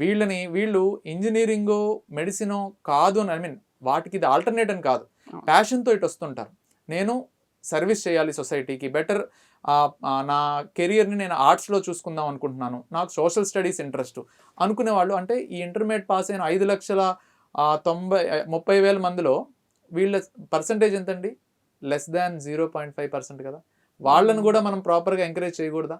వీళ్ళు ఇంజనీరింగో మెడిసినో కాదు అని, ఐ మీన్ వాటికి ఇది ఆల్టర్నేట్ అని కాదు, ప్యాషన్తో ఇటు వస్తుంటారు. నేను సర్వీస్ చేయాలి సొసైటీకి, బెటర్ నా కెరియర్ని నేను ఆర్ట్స్లో చూసుకుందాం అనుకుంటున్నాను, నాకు సోషల్ స్టడీస్ ఇంట్రెస్ట్ అనుకునే వాళ్ళు. అంటే ఈ ఇంటర్మీడియట్ పాస్ అయిన 5,30,000 మందిలో వీళ్ళ పర్సంటేజ్ ఎంతండి? లెస్ దాన్ 0.5% కదా. వాళ్ళని కూడా మనం ప్రాపర్గా ఎంకరేజ్ చేయకూడదా?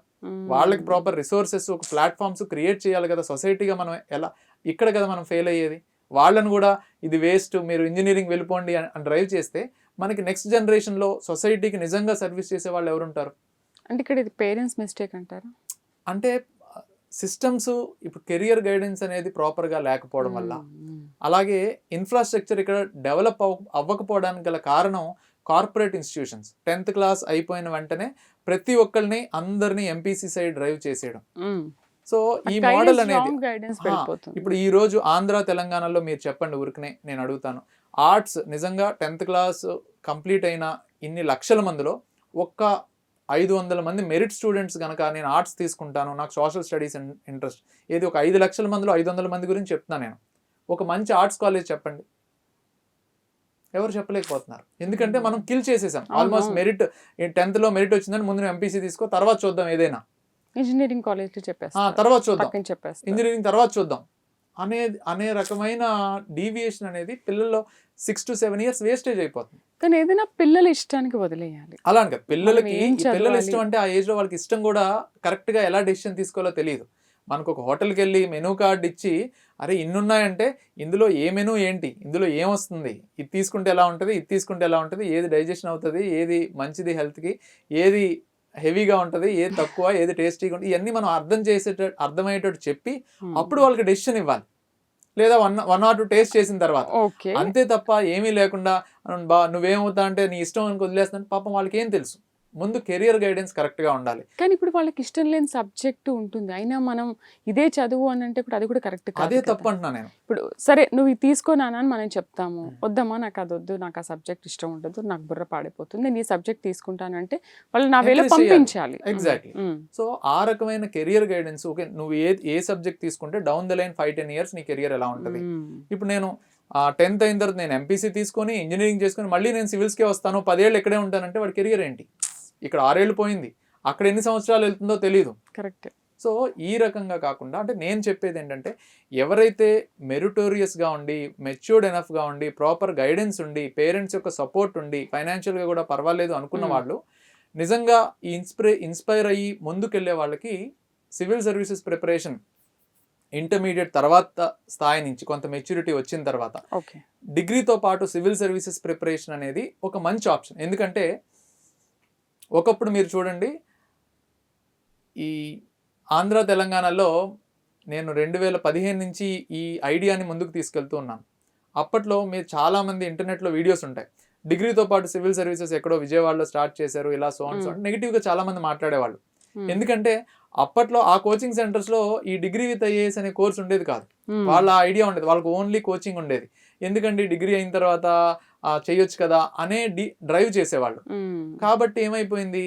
వాళ్ళకి ప్రాపర్ రిసోర్సెస్, ఒక ప్లాట్ఫామ్స్ క్రియేట్ చేయాలి కదా. సొసైటీగా మనం ఎలా, ఇక్కడ కదా మనం ఫెయిల్ అయ్యేది. వాళ్ళని కూడా ఇది వేస్ట్, మీరు ఇంజనీరింగ్ వెళ్ళిపోండి అని డ్రైవ్ చేస్తే మనకి నెక్స్ట్ జనరేషన్లో సొసైటీకి నిజంగా సర్వీస్ చేసే వాళ్ళు ఎవరుంటారు? అంటే ఇక్కడ ఇది పేరెంట్స్ మిస్టేక్ అంటారా? అంటే సిస్టమ్స్ ఇప్పుడు కెరియర్ గైడెన్స్ అనేది ప్రాపర్గా లేకపోవడం వల్ల, అలాగే ఇన్ఫ్రాస్ట్రక్చర్ ఇక్కడ డెవలప్ అవ్వకపోవడానికి గల కారణం కార్పొరేట్ ఇన్స్టిట్యూషన్స్. 10th క్లాస్ అయిపోయిన వెంటనే ప్రతి ఒక్కరిని అందరినీ ఎంపీసీ సైడ్ డ్రైవ్ చేసేయడం. సో ఈ మోడల్ అనేది ఇప్పుడు ఈ రోజు ఆంధ్ర, తెలంగాణలో మీరు చెప్పండి, ఊరికనే నేను అడుగుతాను, ఆర్ట్స్ నిజంగా 10th క్లాస్ కంప్లీట్ అయిన ఇన్ని లక్షల మందిలో ఒక్క 500 మంది మెరిట్ స్టూడెంట్స్ కనుక నేను ఆర్ట్స్ తీసుకుంటాను, నాకు సోషల్ స్టడీస్ ఇంట్రెస్ట్, ఏది ఒక 5 లక్షల మందిలో 500 మంది గురించి చెప్తున్నాను నేను, ఒక మంచి ఆర్ట్స్ కాలేజ్ చెప్పండి, ఎవరు చెప్పలేకపోతున్నారు. ఎందుకంటే మనం కిల్ చేసేసాం ఆల్మోస్ట్. మెరిట్ 10th లో మెరిట్ వచ్చిందని ముందు ఎంపీసీ తీసుకో, తర్వాత చూద్దాం, ఏదైనా ఇంజనీరింగ్ కాలేజ్ తర్వాత చూద్దాం, ఇంజనీరింగ్ తర్వాత చూద్దాం అనే రకమైన డీవియేషన్ అనేది పిల్లల్లో 6 to 7 years వేస్టేజ్ అయిపోతుంది. కానీ ఏదైనా పిల్లల ఇష్టానికి వదిలేయాలి. అలా అని పిల్లలకి పిల్లల ఇష్టం అంటే ఆ ఏజ్ లో వాళ్ళకి ఇష్టం కూడా కరెక్ట్ గా ఎలా డెసిషన్ తీసుకోవాలో తెలియదు. మనకు ఒక హోటల్కి వెళ్ళి మెనూ కార్డ్ ఇచ్చి, అరే ఇన్నున్నాయంటే ఇందులో ఏ మెనూ ఏంటి, ఇందులో ఏమొస్తుంది, ఇది తీసుకుంటే ఎలా ఉంటుంది, ఇది తీసుకుంటే ఎలా ఉంటుంది, ఏది డైజెషన్ అవుతుంది, ఏది మంచిది హెల్త్కి, ఏది హెవీగా ఉంటుంది, ఏది తక్కువ, ఏది టేస్టీగా ఉంటుంది, ఇవన్నీ మనం అర్థమయ్యేటట్టు చెప్పి అప్పుడు వాళ్ళకి డెసిషన్ ఇవ్వాలి. లేదా 1 or 2 టేస్ట్ చేసిన తర్వాత, అంతే తప్ప ఏమీ లేకుండా నువ్వేమవుతా అంటే నీ ఇష్టం అనుకు వదిలేస్తున్నా, పాపం వాళ్ళకి ఏం తెలుసు. ముందు కెరియర్ గైడెన్స్ కరెక్ట్ గా ఉండాలి. కానీ ఇప్పుడు వాళ్ళకి ఇష్టం లేని సబ్జెక్ట్ ఉంటుంది, అయినా మనం ఇదే చదువు అని అంటే కూడా అది కూడా కరెక్ట్ కాదు. అదే తప్పు అంటున్నా నేను. ఇప్పుడు సరే నువ్వు ఇది తీసుకోనానా అని మనం చెప్తాము, వద్దమ్మా నాకు అది వద్దు, నాకు ఆ సబ్జెక్ట్ ఇష్టం ఉండదు, నాకు బుర్ర పాడైపోతుంది, నేను ఈ సబ్జెక్ట్ తీసుకుంటానంటే వాళ్ళు నా వేలో పంపించాలి. ఎగ్జాక్ట్లీ. సో ఆ రకమైన కెరియర్ గైడెన్స్, ఓకే నువ్వు ఏ సబ్జెక్ట్ తీసుకుంటే డౌన్ ద లైన్ 5-10 years నీ కెరియర్ ఎలా ఉంటుంది. ఇప్పుడు నేను 10th అయిన తర్వాత నేను ఎంపీసీ తీసుకొని ఇంజనీరింగ్ చేసుకుని మళ్ళీ నేను సివిల్స్కే వస్తాను, 10 ఏళ్ళు ఇక్కడే ఉంటానంటే వాడి కెరియర్ ఏంటి? ఇక్కడ 6 ఏళ్ళు పోయింది, అక్కడ ఎన్ని సంవత్సరాలు వెళ్తుందో తెలియదు. కరెక్ట్. సో ఈ రకంగా కాకుండా, అంటే నేను చెప్పేది ఏంటంటే, ఎవరైతే మెరిటోరియస్గా ఉండి, మెచ్యూర్డ్ ఎనఫ్గా ఉండి, ప్రాపర్ గైడెన్స్ ఉండి, పేరెంట్స్ యొక్క సపోర్ట్ ఉండి, ఫైనాన్షియల్గా కూడా పర్వాలేదు అనుకున్న వాళ్ళు, నిజంగా ఈ ఇన్స్పైర్ అయ్యి ముందుకెళ్ళే వాళ్ళకి సివిల్ సర్వీసెస్ ప్రిపరేషన్ ఇంటర్మీడియట్ తర్వాత స్థాయి నుంచి కొంత మెచ్యూరిటీ వచ్చిన తర్వాత డిగ్రీతో పాటు సివిల్ సర్వీసెస్ ప్రిపరేషన్ అనేది ఒక మంచి ఆప్షన్. ఎందుకంటే ఒకప్పుడు మీరు చూడండి, ఈ ఆంధ్ర తెలంగాణలో నేను 2015 నుంచి ఈ ఐడియాని ముందుకు తీసుకెళ్తూ ఉన్నాను. అప్పట్లో మీరు చాలామంది ఇంటర్నెట్లో వీడియోస్ ఉంటాయి, డిగ్రీతో పాటు సివిల్ సర్వీసెస్ ఎక్కడో విజయవాడలో స్టార్ట్ చేశారు, ఇలా నెగిటివ్గా చాలామంది మాట్లాడేవాళ్ళు. ఎందుకంటే అప్పట్లో ఆ కోచింగ్ సెంటర్స్లో ఈ డిగ్రీ విత్ ఐఏఎస్ అనే కోర్స్ ఉండేది కాదు, వాళ్ళ ఐడియా ఉండేది, వాళ్ళకి ఓన్లీ కోచింగ్ ఉండేది. ఎందుకంటే డిగ్రీ అయిన తర్వాత చేయొచ్చు కదా అనే డ్రైవ్ చేసేవాళ్ళు. కాబట్టి ఏమైపోయింది,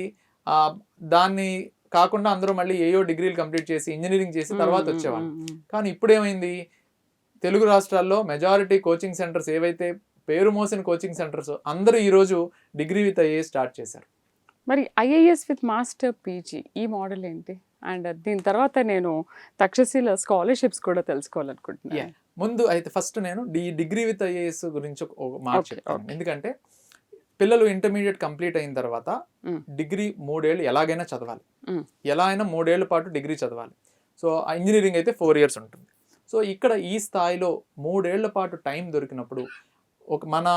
దాన్ని కాకుండా అందరూ మళ్ళీ ఏయో డిగ్రీలు కంప్లీట్ చేసి ఇంజనీరింగ్ చేసి తర్వాత వచ్చేవాళ్ళు. కానీ ఇప్పుడు ఏమైంది, తెలుగు రాష్ట్రాల్లో మెజారిటీ కోచింగ్ సెంటర్స్ ఏవైతే పేరు మోసిన కోచింగ్ సెంటర్స్ అందరూ ఈరోజు డిగ్రీ విత్ ఐఏఎస్ స్టార్ట్ చేశారు. మరి ఐఏఎస్ విత్ మాస్టర్ పీజీ ఈ మోడల్ ఏంటి? అండ్ దీని తర్వాత నేను తక్షశిల స్కాలర్షిప్స్ కూడా తెలుసుకోవాలనుకుంటున్నాను. ముందు అయితే ఫస్ట్ నేను డిగ్రీ విత్ ఐఏఎస్ గురించి ఒక మాట Okay, చెప్తాను. okay. ఎందుకంటే పిల్లలు ఇంటర్మీడియట్ కంప్లీట్ అయిన తర్వాత Mm. డిగ్రీ 3 ఏళ్ళు ఎలాగైనా చదవాలి. Mm. ఎలా అయినా 3 ఏళ్ల పాటు డిగ్రీ చదవాలి. సో ఇంజనీరింగ్ అయితే 4 ఇయర్స్ ఉంటుంది. సో ఇక్కడ ఈ స్థాయిలో 3 ఏళ్ల పాటు టైం దొరికినప్పుడు మన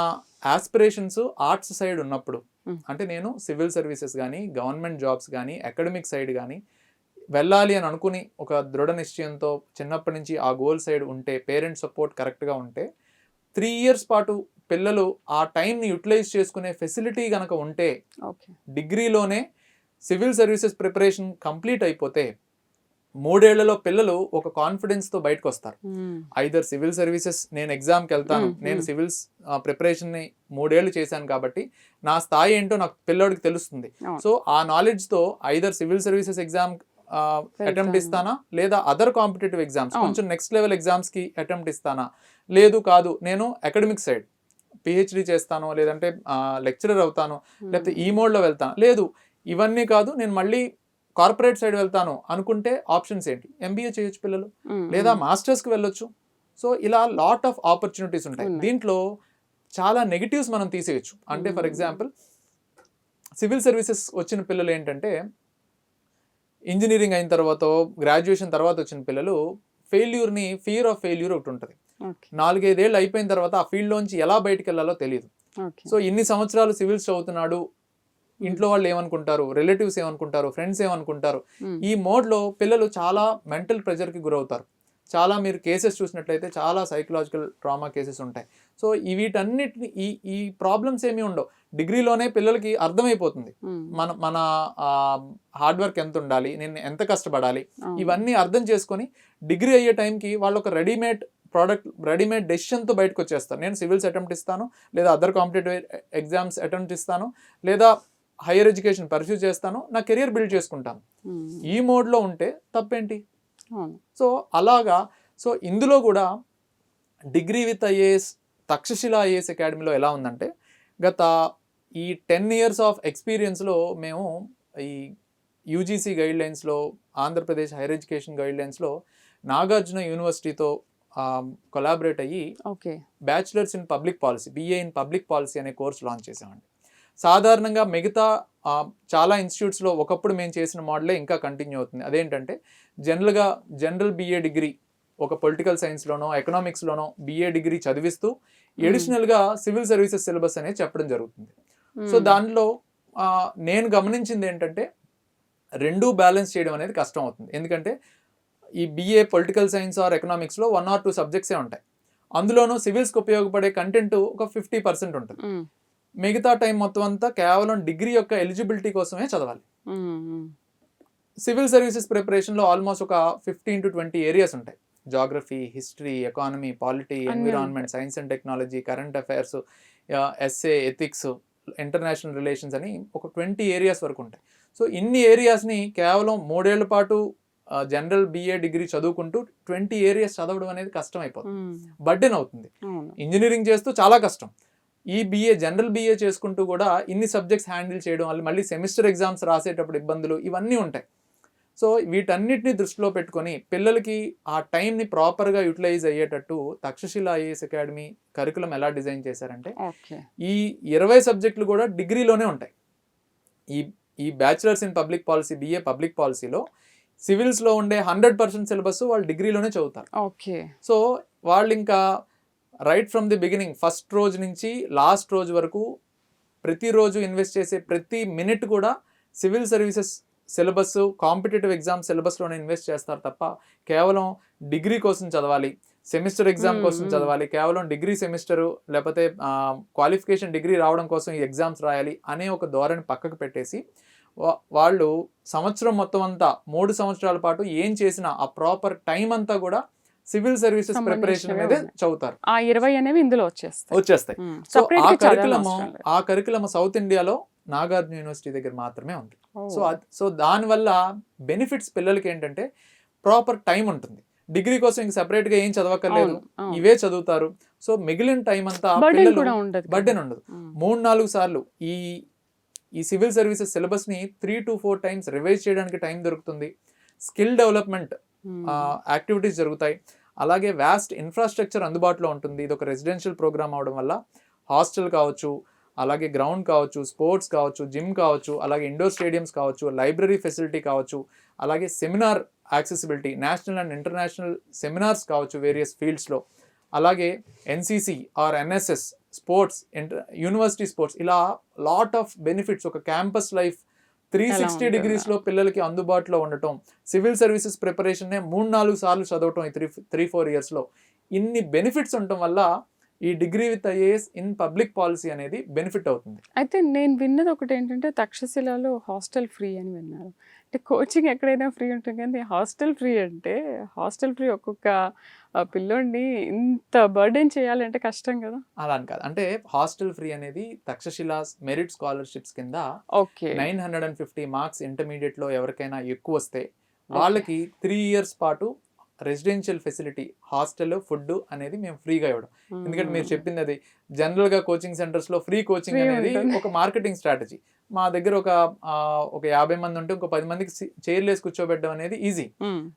ఆస్పిరేషన్స్ ఆర్ట్స్ సైడ్ ఉన్నప్పుడు, Mm. అంటే నేను సివిల్ సర్వీసెస్ కానీ గవర్నమెంట్ జాబ్స్ కానీ అకాడమిక్ సైడ్ కానీ వెళ్ళాలి అని అనుకుని ఒక దృఢ నిశ్చయంతో చిన్నప్పటి నుంచి ఆ గోల్ సైడ్ ఉంటే, పేరెంట్స్ సపోర్ట్ కరెక్ట్గా ఉంటే 3 ఇయర్స్ పాటు పిల్లలు ఆ టైంని యూటిలైజ్ చేసుకునే ఫెసిలిటీ కనుక ఉంటే, ఓకే, డిగ్రీలోనే సివిల్ సర్వీసెస్ ప్రిపరేషన్ కంప్లీట్ అయిపోతే 3 ఏళ్లలో పిల్లలు ఒక కాన్ఫిడెన్స్తో బయటకు వస్తారు. ఐదర్ సివిల్ సర్వీసెస్ నేను ఎగ్జామ్కి వెళ్తాను, నేను సివిల్స్ ప్రిపరేషన్ని 3 ఏళ్ళు చేశాను కాబట్టి నా స్థాయి ఏంటో నాకు పిల్లోడికి తెలుస్తుంది. సో ఆ నాలెడ్జ్తో either civil services exam attempt ఇస్తానా, లేదా అదర్ కాంపిటేటివ్ ఎగ్జామ్స్ కొంచెం నెక్స్ట్ లెవెల్ ఎగ్జామ్స్కి అటెంప్ట్ ఇస్తానా, లేదు కాదు నేను అకాడమిక్ సైడ్ పిహెచ్డి చేస్తాను, లేదంటే లెక్చరర్ అవుతాను, లేకపోతే ఈ మోడ్లో వెళ్తాను, లేదు ఇవన్నీ కాదు నేను మళ్ళీ కార్పొరేట్ సైడ్ వెళ్తాను అనుకుంటే ఆప్షన్స్ ఏంటి? ఎంబీఏ చేయొచ్చు పిల్లలు, లేదా మాస్టర్స్కి వెళ్ళొచ్చు. సో ఇలా లాట్ ఆఫ్ ఆపర్చునిటీస్ ఉంటాయి. దీంట్లో చాలా నెగిటివ్స్ మనం తీసేయచ్చు. అంటే ఫర్ ఎగ్జాంపుల్ సివిల్ సర్వీసెస్ వచ్చిన పిల్లలు ఏంటంటే, ఇంజనీరింగ్ అయిన తర్వాత గ్రాడ్యుయేషన్ తర్వాత వచ్చిన పిల్లలు ఫియర్ ఆఫ్ ఫెయిల్యూర్ ఒకటి ఉంటుంది. 4-5 ఏళ్ళు అయిపోయిన తర్వాత ఆ ఫీల్డ్లోంచి ఎలా బయటకు వెళ్ళాలో తెలియదు. సో ఇన్ని సంవత్సరాలు సివిల్స్ చదువుతున్నాడు, ఇంట్లో వాళ్ళు ఏమనుకుంటారు, రిలేటివ్స్ ఏమనుకుంటారు, ఫ్రెండ్స్ ఏమనుకుంటారు, ఈ మోడ్లో పిల్లలు చాలా మెంటల్ ప్రెషర్కి గురవుతారు. చాలా మీరు కేసెస్ చూసినట్లయితే చాలా సైకలాజికల్ ట్రామా కేసెస్ ఉంటాయి. సో వీటన్నిటిని ఈ ప్రాబ్లమ్స్ ఏమీ ఉండవు. డిగ్రీలోనే పిల్లలకి అర్థమైపోతుంది మన హార్డ్ వర్క్ ఎంత ఉండాలి, నేను ఎంత కష్టపడాలి, ఇవన్నీ అర్థం చేసుకొని డిగ్రీ అయ్యే టైంకి వాళ్ళు ఒక రెడీమేడ్ డెసిషన్తో బయటకు వచ్చేస్తారు. నేను సివిల్స్ అటెంప్ట్ ఇస్తాను, లేదా అదర్ కాంపిటేటివ్ ఎగ్జామ్స్ అటెంప్ట్ ఇస్తాను, లేదా హైయర్ ఎడ్యుకేషన్ పర్స్యూ చేస్తాను, నా కెరియర్ బిల్డ్ చేసుకుంటాను. ఈ మోడ్లో ఉంటే తప్పేంటి? సో అలాగా. సో ఇందులో కూడా degree with IAS Takshashila IAS అకాడమీలో ఎలా ఉందంటే, గత ఈ 10 ఇయర్స్ ఆఫ్ ఎక్స్పీరియన్స్లో మేము ఈ యూజీసీ గైడ్లైన్స్లో, ఆంధ్రప్రదేశ్ హైయర్ ఎడ్యుకేషన్ గైడ్లైన్స్లో నాగార్జున యూనివర్సిటీతో కొలాబరేట్ అయ్యి bachelors in public policy, BA in public policy అనే కోర్స్ లాంచ్ చేసామండి. సాధారణంగా మిగతా చాలా ఇన్స్టిట్యూట్స్లో ఒకప్పుడు మేము చేసిన మోడలే ఇంకా కంటిన్యూ అవుతుంది. అదేంటంటే జనరల్ బిఏ డిగ్రీ ఒక పొలిటికల్ సైన్స్లోనో ఎకనామిక్స్లోనో బిఏ డిగ్రీ చదివిస్తూ ఎడిషనల్గా సివిల్ సర్వీసెస్ సిలబస్ అనేది చెప్పడం జరుగుతుంది. సో దానిలో నేను గమనించింది ఏంటంటే, రెండూ బ్యాలెన్స్ చేయడం అనేది కష్టం అవుతుంది. ఎందుకంటే ఈ బిఏ పొలిటికల్ సైన్స్ ఆర్ ఎకనామిక్స్లో 1 or 2 సబ్జెక్ట్సే ఉంటాయి. అందులోనూ సివిల్స్కి ఉపయోగపడే కంటెంట్ ఒక 50% ఉంటుంది. మిగతా టైం మొత్తం అంతా కేవలం డిగ్రీ యొక్క ఎలిజిబిలిటీ కోసమే చదవాలి. సివిల్ సర్వీసెస్ ప్రిపరేషన్లో ఆల్మోస్ట్ ఒక 15 to 20 ఏరియాస్ ఉంటాయి. Geography, history, economy, polity, environment, science and technology, current affairs, essay, ethics, international relations అని ఒక 20 ఏరియాస్ వరకు ఉంటాయి. సో ఇన్ని ఏరియాస్ని కేవలం 3 ఏళ్ల పాటు జనరల్ బిఏ డిగ్రీ చదువుకుంటూ 20 ఏరియాస్ చదవడం అనేది కష్టం అయిపోతుంది, బర్డెన్ అవుతుంది. ఇంజనీరింగ్ చేస్తూ చాలా కష్టం. ఈ జనరల్ బిఏ చేసుకుంటూ కూడా ఇన్ని సబ్జెక్ట్స్ హ్యాండిల్ చేయడం వల్ల మళ్ళీ సెమిస్టర్ ఎగ్జామ్స్ రాసేటప్పుడు ఇబ్బందులు ఇవన్నీ ఉంటాయి. సో వీటన్నిటిని దృష్టిలో పెట్టుకొని పిల్లలకి ఆ టైంని ప్రాపర్గా యూటిలైజ్ అయ్యేటట్టు తక్షశిల ఐఏఎస్ అకాడమీ కరికులం ఎలా డిజైన్ చేశారంటే, ఈ 20 సబ్జెక్టులు కూడా డిగ్రీలోనే ఉంటాయి. ఈ bachelors in public policy, BA public పాలసీలో సివిల్స్లో ఉండే 100% సిలబస్ వాళ్ళు డిగ్రీలోనే చదువుతారు. సో వాళ్ళు ఇంకా right from the beginning, first రోజు నుంచి లాస్ట్ రోజు వరకు ప్రతిరోజు ఇన్వెస్ట్ చేసే ప్రతి మినిట్ కూడా civil services syllabus, competitive exam సిలబస్లోనే ఇన్వెస్ట్ చేస్తారు తప్ప కేవలం డిగ్రీ కోసం చదవాలి, సెమిస్టర్ ఎగ్జామ్ కోసం చదవాలి, కేవలం డిగ్రీ సెమిస్టరు లేకపోతే క్వాలిఫికేషన్ డిగ్రీ రావడం కోసం ఈ ఎగ్జామ్స్ రాయాలి అనే ఒక ధోరణి పక్కకు పెట్టేసి వాళ్ళు సంవత్సరం మొత్తం అంతా 3 సంవత్సరాల పాటు ఏం చేసినా ఆ ప్రాపర్ టైం అంతా కూడా సివిల్ సర్వీసెస్ ప్రిపరేషన్ మీదే చదువుతారు. ఆ 20 అనేవి ఇందులో వచ్చేస్తాయి. సో ఆ కరికులం సౌత్ ఇండియాలో నాగార్జున యూనివర్సిటీ దగ్గర మాత్రమే ఉంది. సో దానివల్ల బెనిఫిట్స్ పిల్లలకి ఏంటంటే ప్రాపర్ టైం ఉంటుంది. డిగ్రీ కోసం ఇంక సెపరేట్గా ఏం చదవక్కర్లేదు, ఇవే చదువుతారు. సో మిగిలిన టైం అంతా బర్డెన్ పిల్లలు కూడా ఉండదు బర్డెన్ ఉండదు. 3-4 సార్లు ఈ సివిల్ సర్వీసెస్ సిలబస్ని 3 to 4 టైమ్స్ రివైజ్ చేయడానికి టైం దొరుకుతుంది. స్కిల్ డెవలప్మెంట్ యాక్టివిటీస్ జరుగుతాయి. అలాగే వ్యాస్ట్ ఇన్ఫ్రాస్ట్రక్చర్ అందుబాటులో ఉంటుంది. ఇది ఒక రెసిడెన్షియల్ ప్రోగ్రామ్ అవడం వల్ల హాస్టల్ కావచ్చు, అలాగే గ్రౌండ్ కావచ్చు, స్పోర్ట్స్ కావచ్చు, జిమ్ కావచ్చు, అలాగే ఇండోర్ స్టేడియంస్ కావచ్చు, లైబ్రరీ ఫెసిలిటీ కావచ్చు, అలాగే seminar accessibility, national and international seminars కావచ్చు వేరియస్ ఫీల్డ్స్లో, అలాగే NCC or NSS sports, university sports, ఇలా లాట్ ఆఫ్ బెనిఫిట్స్. ఒక క్యాంపస్ లైఫ్ 360 డిగ్రీస్లో పిల్లలకి అందుబాటులో ఉండటం, సివిల్ సర్వీసెస్ ప్రిపరేషన్నే 3-4 సార్లు చదవటం ఈ 3-4 ఇయర్స్లో, ఇన్ని బెనిఫిట్స్ ఉండటం వల్ల ఈ degree with IAS in public policy అనేది బెనిఫిట్ అవుతుంది. అయితే నేను విన్నది ఒకటి ఏంటంటే తక్షశిలలో హాస్టల్ ఫ్రీ అని విన్నాను. అంటే కోచింగ్ ఎక్కడైనా ఫ్రీ ఉంటుంది కానీ హాస్టల్ ఫ్రీ అంటే హాస్టల్ ఫ్రీ ఒక్కొక్క పిల్లోడిని ఇంత బర్డెన్ చేయాలంటే కష్టం కదా. అలా అని కాదు, అంటే హాస్టల్ ఫ్రీ అనేది తక్షశిల మెరిట్ స్కాలర్షిప్స్ కింద ఓకే 950 మార్క్స్ ఇంటర్మీడియట్ లో ఎవరికైనా ఎక్కువ వస్తే వాళ్ళకి 3 years పాటు రెసిడెన్షియల్ ఫెసిలిటీ, హాస్టల్, ఫుడ్ అనేది మేము ఫ్రీగా ఇవ్వడం. ఎందుకంటే మీరు చెప్పింది అది, జనరల్ గా కోచింగ్ సెంటర్స్ లో ఫ్రీ కోచింగ్ అనేది ఒక మార్కెటింగ్ స్ట్రాటజీ. మా దగ్గర ఒక 50 మంది ఉంటే ఇంకో 10 మందికి చైర్లు వేసి కూర్చోబెట్టడం అనేది ఈజీ.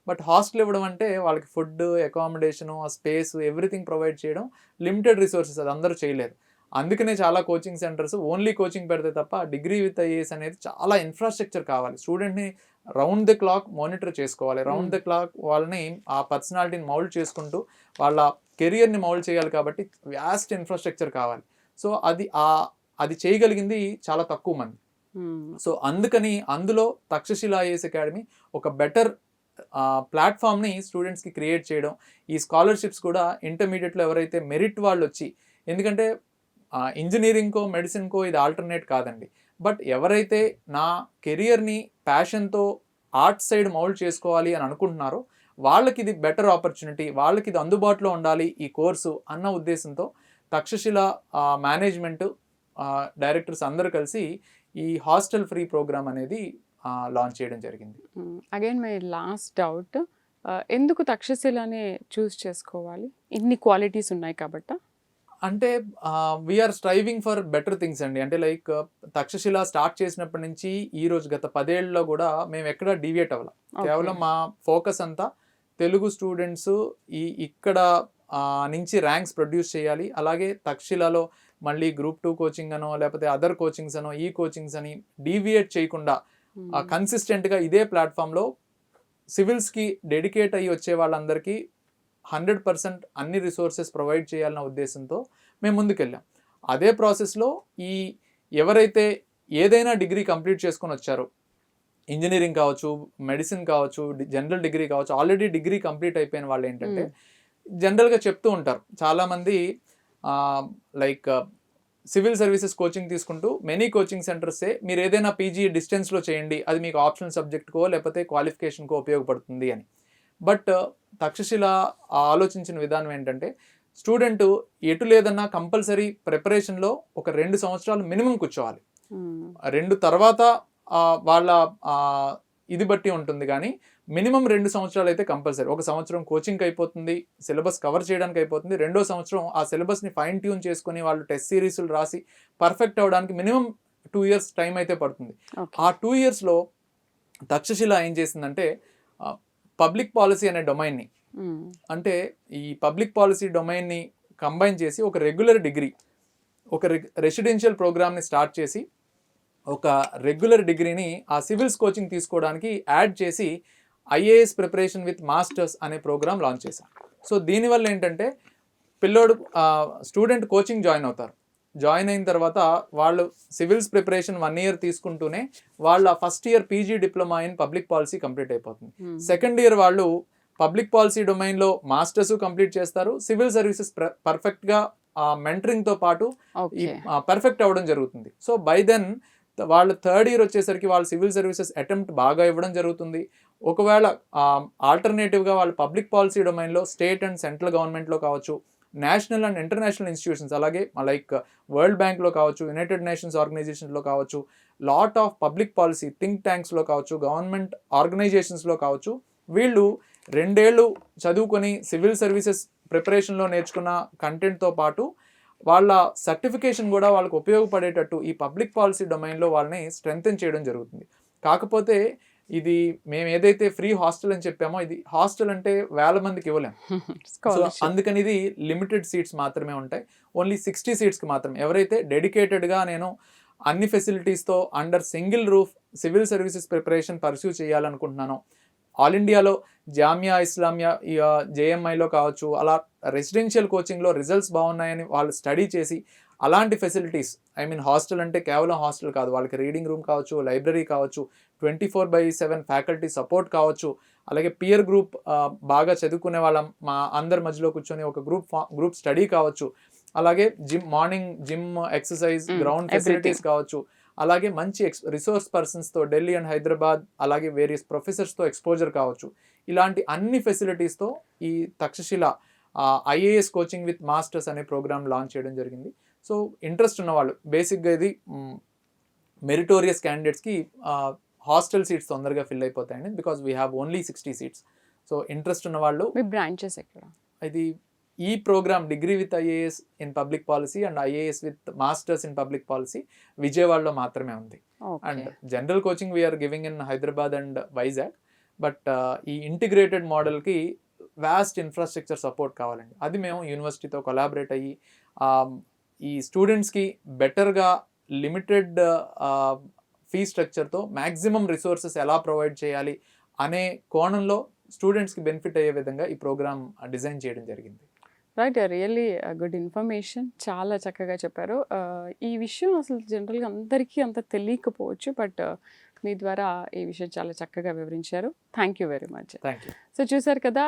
బట్ హాస్టల్ ఇవ్వడం అంటే వాళ్ళకి food, accommodation, space, everything provide చేయడం లిమిటెడ్ రిసోర్సెస్, అది అందరూ చేయలేరు. అందుకనే చాలా కోచింగ్ సెంటర్స్ ఓన్లీ కోచింగ్ పెడితే తప్ప డిగ్రీ విత్ ఐఏఎస్ అనేది చాలా ఇన్ఫ్రాస్ట్రక్చర్ కావాలి. స్టూడెంట్ని రౌండ్ ద క్లాక్ మానిటర్ చేసుకోవాలి, రౌండ్ ద క్లాక్ వాళ్ళని ఆ పర్సనాలిటీని మౌల్డ్ చేసుకుంటూ వాళ్ళ కెరియర్ని మౌల్డ్ చేయాలి. కాబట్టి వ్యాస్ట్ ఇన్ఫ్రాస్ట్రక్చర్ కావాలి. సో అది చేయగలిగింది చాలా తక్కువ మంది. సో అందుకని అందులో తక్షశిల ఐఏఎస్ అకాడమీ ఒక బెటర్ ప్లాట్ఫామ్ని స్టూడెంట్స్కి క్రియేట్ చేయడం. ఈ స్కాలర్షిప్స్ కూడా ఇంటర్మీడియట్లో ఎవరైతే మెరిట్ వాళ్ళు వచ్చి, ఎందుకంటే ఇంజనీరింగ్కో మెడిసిన్కో ఇది ఆల్టర్నేట్ కాదండి. బట్ ఎవరైతే నా కెరియర్ని ప్యాషన్తో ఆర్ట్ సైడ్ మౌల్డ్ చేసుకోవాలి అని అనుకుంటున్నారో వాళ్ళకి ఇది బెటర్ ఆపర్చునిటీ, వాళ్ళకి ఇది అందుబాటులో ఉండాలి ఈ కోర్సు అన్న ఉద్దేశంతో తక్షశిల మేనేజ్మెంట్, డైరెక్టర్స్ అందరూ కలిసి ఈ హాస్టల్ ఫ్రీ ప్రోగ్రామ్ అనేది లాంచ్ చేయడం జరిగింది. అగైన్ మై లాస్ట్ డౌట్, ఎందుకు తక్షశిలనే చూస్ చేసుకోవాలి? ఇన్ని క్వాలిటీస్ ఉన్నాయి కాబట్టి. అంటే we are striving for better things అండి. అంటే లైక్ తక్షశిల స్టార్ట్ చేసినప్పటి నుంచి ఈ రోజు గత 10 ఏళ్ళలో కూడా మేము ఎక్కడ డీవియేట్ అవ్వాలి. కేవలం మా ఫోకస్ అంతా తెలుగు స్టూడెంట్స్ ఇక్కడ నుంచి ర్యాంక్స్ ప్రొడ్యూస్ చేయాలి. అలాగే తక్షశిలలో మళ్ళీ గ్రూప్ 2 కోచింగ్ అనో లేకపోతే అదర్ కోచింగ్స్ అనో ఈ కోచింగ్స్ అని డీవియేట్ చేయకుండా కన్సిస్టెంట్గా ఇదే ప్లాట్ఫామ్లో సివిల్స్కి డెడికేట్ అయ్యి వచ్చే వాళ్ళందరికీ 100% అన్ని రిసోర్సెస్ ప్రొవైడ్ చేయాలన్న ఉద్దేశంతో మేము ముందుకెళ్ళాం. అదే ప్రాసెస్లో ఎవరైతే ఏదైనా డిగ్రీ కంప్లీట్ చేసుకొని వచ్చారో, ఇంజనీరింగ్ కావచ్చు, మెడిసిన్ కావచ్చు, జనరల్ డిగ్రీ కావచ్చు, ఆల్రెడీ డిగ్రీ కంప్లీట్ అయిపోయిన వాళ్ళు ఏంటంటే జనరల్గా చెప్తూ ఉంటారు చాలామంది, లైక్ సివిల్ సర్వీసెస్ కోచింగ్ తీసుకుంటూ మెనీ కోచింగ్ సెంటర్సే మీరు ఏదైనా పీజీ డిస్టెన్స్లో చేయండి, అది మీకు ఆప్షనల్ సబ్జెక్ట్కో లేకపోతే క్వాలిఫికేషన్కో ఉపయోగపడుతుంది అని. బట్ తక్షశిల ఆలోచించిన విధానం ఏంటంటే స్టూడెంట్ ఎటు లేదన్నా కంపల్సరీ ప్రిపరేషన్లో ఒక 2 సంవత్సరాలు మినిమం కూర్చోవాలి. 2 తర్వాత వాళ్ళ ఇది బట్టి ఉంటుంది, కానీ మినిమం 2 సంవత్సరాలు అయితే కంపల్సరీ. 1 సంవత్సరం కోచింగ్కి అయిపోతుంది, సిలబస్ కవర్ చేయడానికి అయిపోతుంది. 2వ సంవత్సరం ఆ సిలబస్ని ఫైన్ ట్యూన్ చేసుకొని వాళ్ళు టెస్ట్ సిరీస్లు రాసి పర్ఫెక్ట్ అవ్వడానికి మినిమం 2 years టైం అయితే పడుతుంది. ఆ 2 yearsలో తక్షశిల ఏం చేసిందంటే పబ్లిక్ పాలసీ అనే డొమైన్ని, అంటే ఈ పబ్లిక్ పాలసీ డొమైన్ని కంబైన్ చేసి ఒక రెగ్యులర్ డిగ్రీ, ఒక రెసిడెన్షియల్ ప్రోగ్రామ్ని స్టార్ట్ చేసి ఒక రెగ్యులర్ డిగ్రీని ఆ సివిల్స్ కోచింగ్ తీసుకోవడానికి యాడ్ చేసి ఐఏఎస్ ప్రిపరేషన్ విత్ మాస్టర్స్ అనే ప్రోగ్రామ్ లాంచ్ చేశాం. సో దీనివల్ల ఏంటంటే స్టూడెంట్ కోచింగ్ జాయిన్ అవుతారు. జాయిన్ అయిన తర్వాత వాళ్ళు సివిల్స్ ప్రిపరేషన్ 1 year తీసుకుంటూనే వాళ్ళ first year PG diploma in public policy complete అయిపోతుంది. సెకండ్ ఇయర్ వాళ్ళు పబ్లిక్ పాలసీ డొమైన్లో మాస్టర్స్ కంప్లీట్ చేస్తారు. సివిల్ సర్వీసెస్ పర్ఫెక్ట్గా మెంటరింగ్తో పాటు పర్ఫెక్ట్ అవ్వడం జరుగుతుంది. సో బై దెన్ వాళ్ళు 3rd year వచ్చేసరికి వాళ్ళు సివిల్ సర్వీసెస్ అటెంప్ట్ బాగా ఇవ్వడం జరుగుతుంది. ఒకవేళ ఆల్టర్నేటివ్గా వాళ్ళు పబ్లిక్ పాలసీ డొమైన్లో స్టేట్ అండ్ సెంట్రల్ గవర్నమెంట్లో కావచ్చు, నేషనల్ అండ్ ఇంటర్నేషనల్ ఇన్స్టిట్యూషన్స్, అలాగే లైక్ వరల్డ్ బ్యాంక్లో కావచ్చు, యునైటెడ్ నేషన్స్ ఆర్గనైజేషన్లో కావచ్చు, lot of public policy think ట్యాంక్స్లో కావచ్చు, గవర్నమెంట్ ఆర్గనైజేషన్స్లో కావచ్చు, వీళ్ళు 2 ఏళ్ళు చదువుకొని సివిల్ సర్వీసెస్ ప్రిపరేషన్లో నేర్చుకున్న కంటెంట్తో పాటు వాళ్ళ సర్టిఫికేషన్ కూడా వాళ్ళకి ఉపయోగపడేటట్టు ఈ పబ్లిక్ పాలసీ డొమైన్లో వాళ్ళని స్ట్రెంగ్తెన్ చేయడం జరుగుతుంది. కాకపోతే ఇది మేము ఏదైతే ఫ్రీ హాస్టల్ అని చెప్పామో, ఇది హాస్టల్ అంటే వేల మందికి ఇవ్వలేం. సో అందుకని ఇది లిమిటెడ్ సీట్స్ మాత్రమే ఉంటాయి. ఓన్లీ 60 సీట్స్కి మాత్రమే. ఎవరైతే డెడికేటెడ్గా నేను అన్ని ఫెసిలిటీస్తో under single roof civil services preparation pursue చేయాలనుకుంటున్నానో, ఆల్ ఇండియాలో జామియా ఇస్లామియా జేఎంఐలో కావచ్చు, అలా రెసిడెన్షియల్ కోచింగ్లో రిజల్ట్స్ బాగున్నాయని వాళ్ళు స్టడీ చేసి అలాంటి ఫెసిలిటీస్, ఐ మీన్ హాస్టల్ అంటే కేవలం హాస్టల్ కాదు, వాళ్ళకి రీడింగ్ రూమ్ కావచ్చు, లైబ్రరీ కావచ్చు, 24/7 ఫ్యాకల్టీ సపోర్ట్ కావచ్చు, అలాగే పియర్ గ్రూప్ బాగా చదువుకునే వాళ్ళం మా అందరి మధ్యలో కూర్చొని ఒక గ్రూప్ స్టడీ కావచ్చు, అలాగే morning gym exercise ground facilities కావచ్చు, అలాగే మంచి రిసోర్స్ పర్సన్స్తో ఢిల్లీ అండ్ హైదరాబాద్ అలాగే వేరియస్ ప్రొఫెసర్స్తో ఎక్స్పోజర్ కావచ్చు. ఇలాంటి అన్ని ఫెసిలిటీస్తో ఈ Takshashila IAS coaching with masters అనే ప్రోగ్రామ్ లాంచ్ చేయడం జరిగింది. సో ఇంట్రెస్ట్ ఉన్నవాళ్ళు, బేసిక్గా ఇది మెరిటోరియస్ క్యాండిడేట్స్కి హాస్టల్ సీట్స్ తొందరగా ఫిల్ అయిపోతాయండి, because we have only 60 seats. So interest ఉన్న వాళ్ళు, మీ బ్రాంచెస్ ఎక్కడ? ఇది ఈ programme degree with IAS in public policy and IAS with masters in public policy విజయవాడలో మాత్రమే ఉంది. And general coaching we are giving in Hyderabad and Vizag. But ఈ ఇంటిగ్రేటెడ్ మోడల్కి వాస్ట్ ఇన్ఫ్రాస్ట్రక్చర్ సపోర్ట్ కావాలండి. అది మేము యూనివర్సిటీతో కొలాబరేట్ అయ్యి ఈ స్టూడెంట్స్కి బెటర్గా లిమిటెడ్ ఫీ స్ట్రక్చర్తో మ్యాక్సిమం రిసోర్సెస్ ఎలా ప్రొవైడ్ చేయాలి అనే కోణంలో స్టూడెంట్స్కి బెనిఫిట్ అయ్యే విధంగా ఈ ప్రోగ్రామ్ డిజైన్ చేయడం జరిగింది. రైట్, రియల్లీ గుడ్ ఇన్ఫర్మేషన్, చాలా చక్కగా చెప్పారు. ఈ విషయం అసలు జనరల్గా అందరికీ అంత తెలియకపోవచ్చు, బట్ మీ ద్వారా ఈ విషయం చాలా చక్కగా వివరించారు. Thank you very much. Thank you. So చూసారు కదా,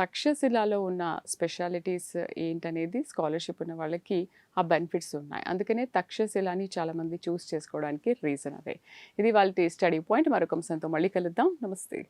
తక్షశిలలో ఉన్న స్పెషాలిటీస్ ఏంటనేది, స్కాలర్షిప్ ఉన్న వాళ్ళకి ఆ బెనిఫిట్స్ ఉన్నాయి. అందుకనే తక్షశిలాని చాలామంది చూస్ చేసుకోవడానికి రీజన్ అదే. ఇది వాళ్ళ స్టడీ పాయింట్. మరొక అంశంతో మళ్ళీ కలుద్దాం. నమస్తే.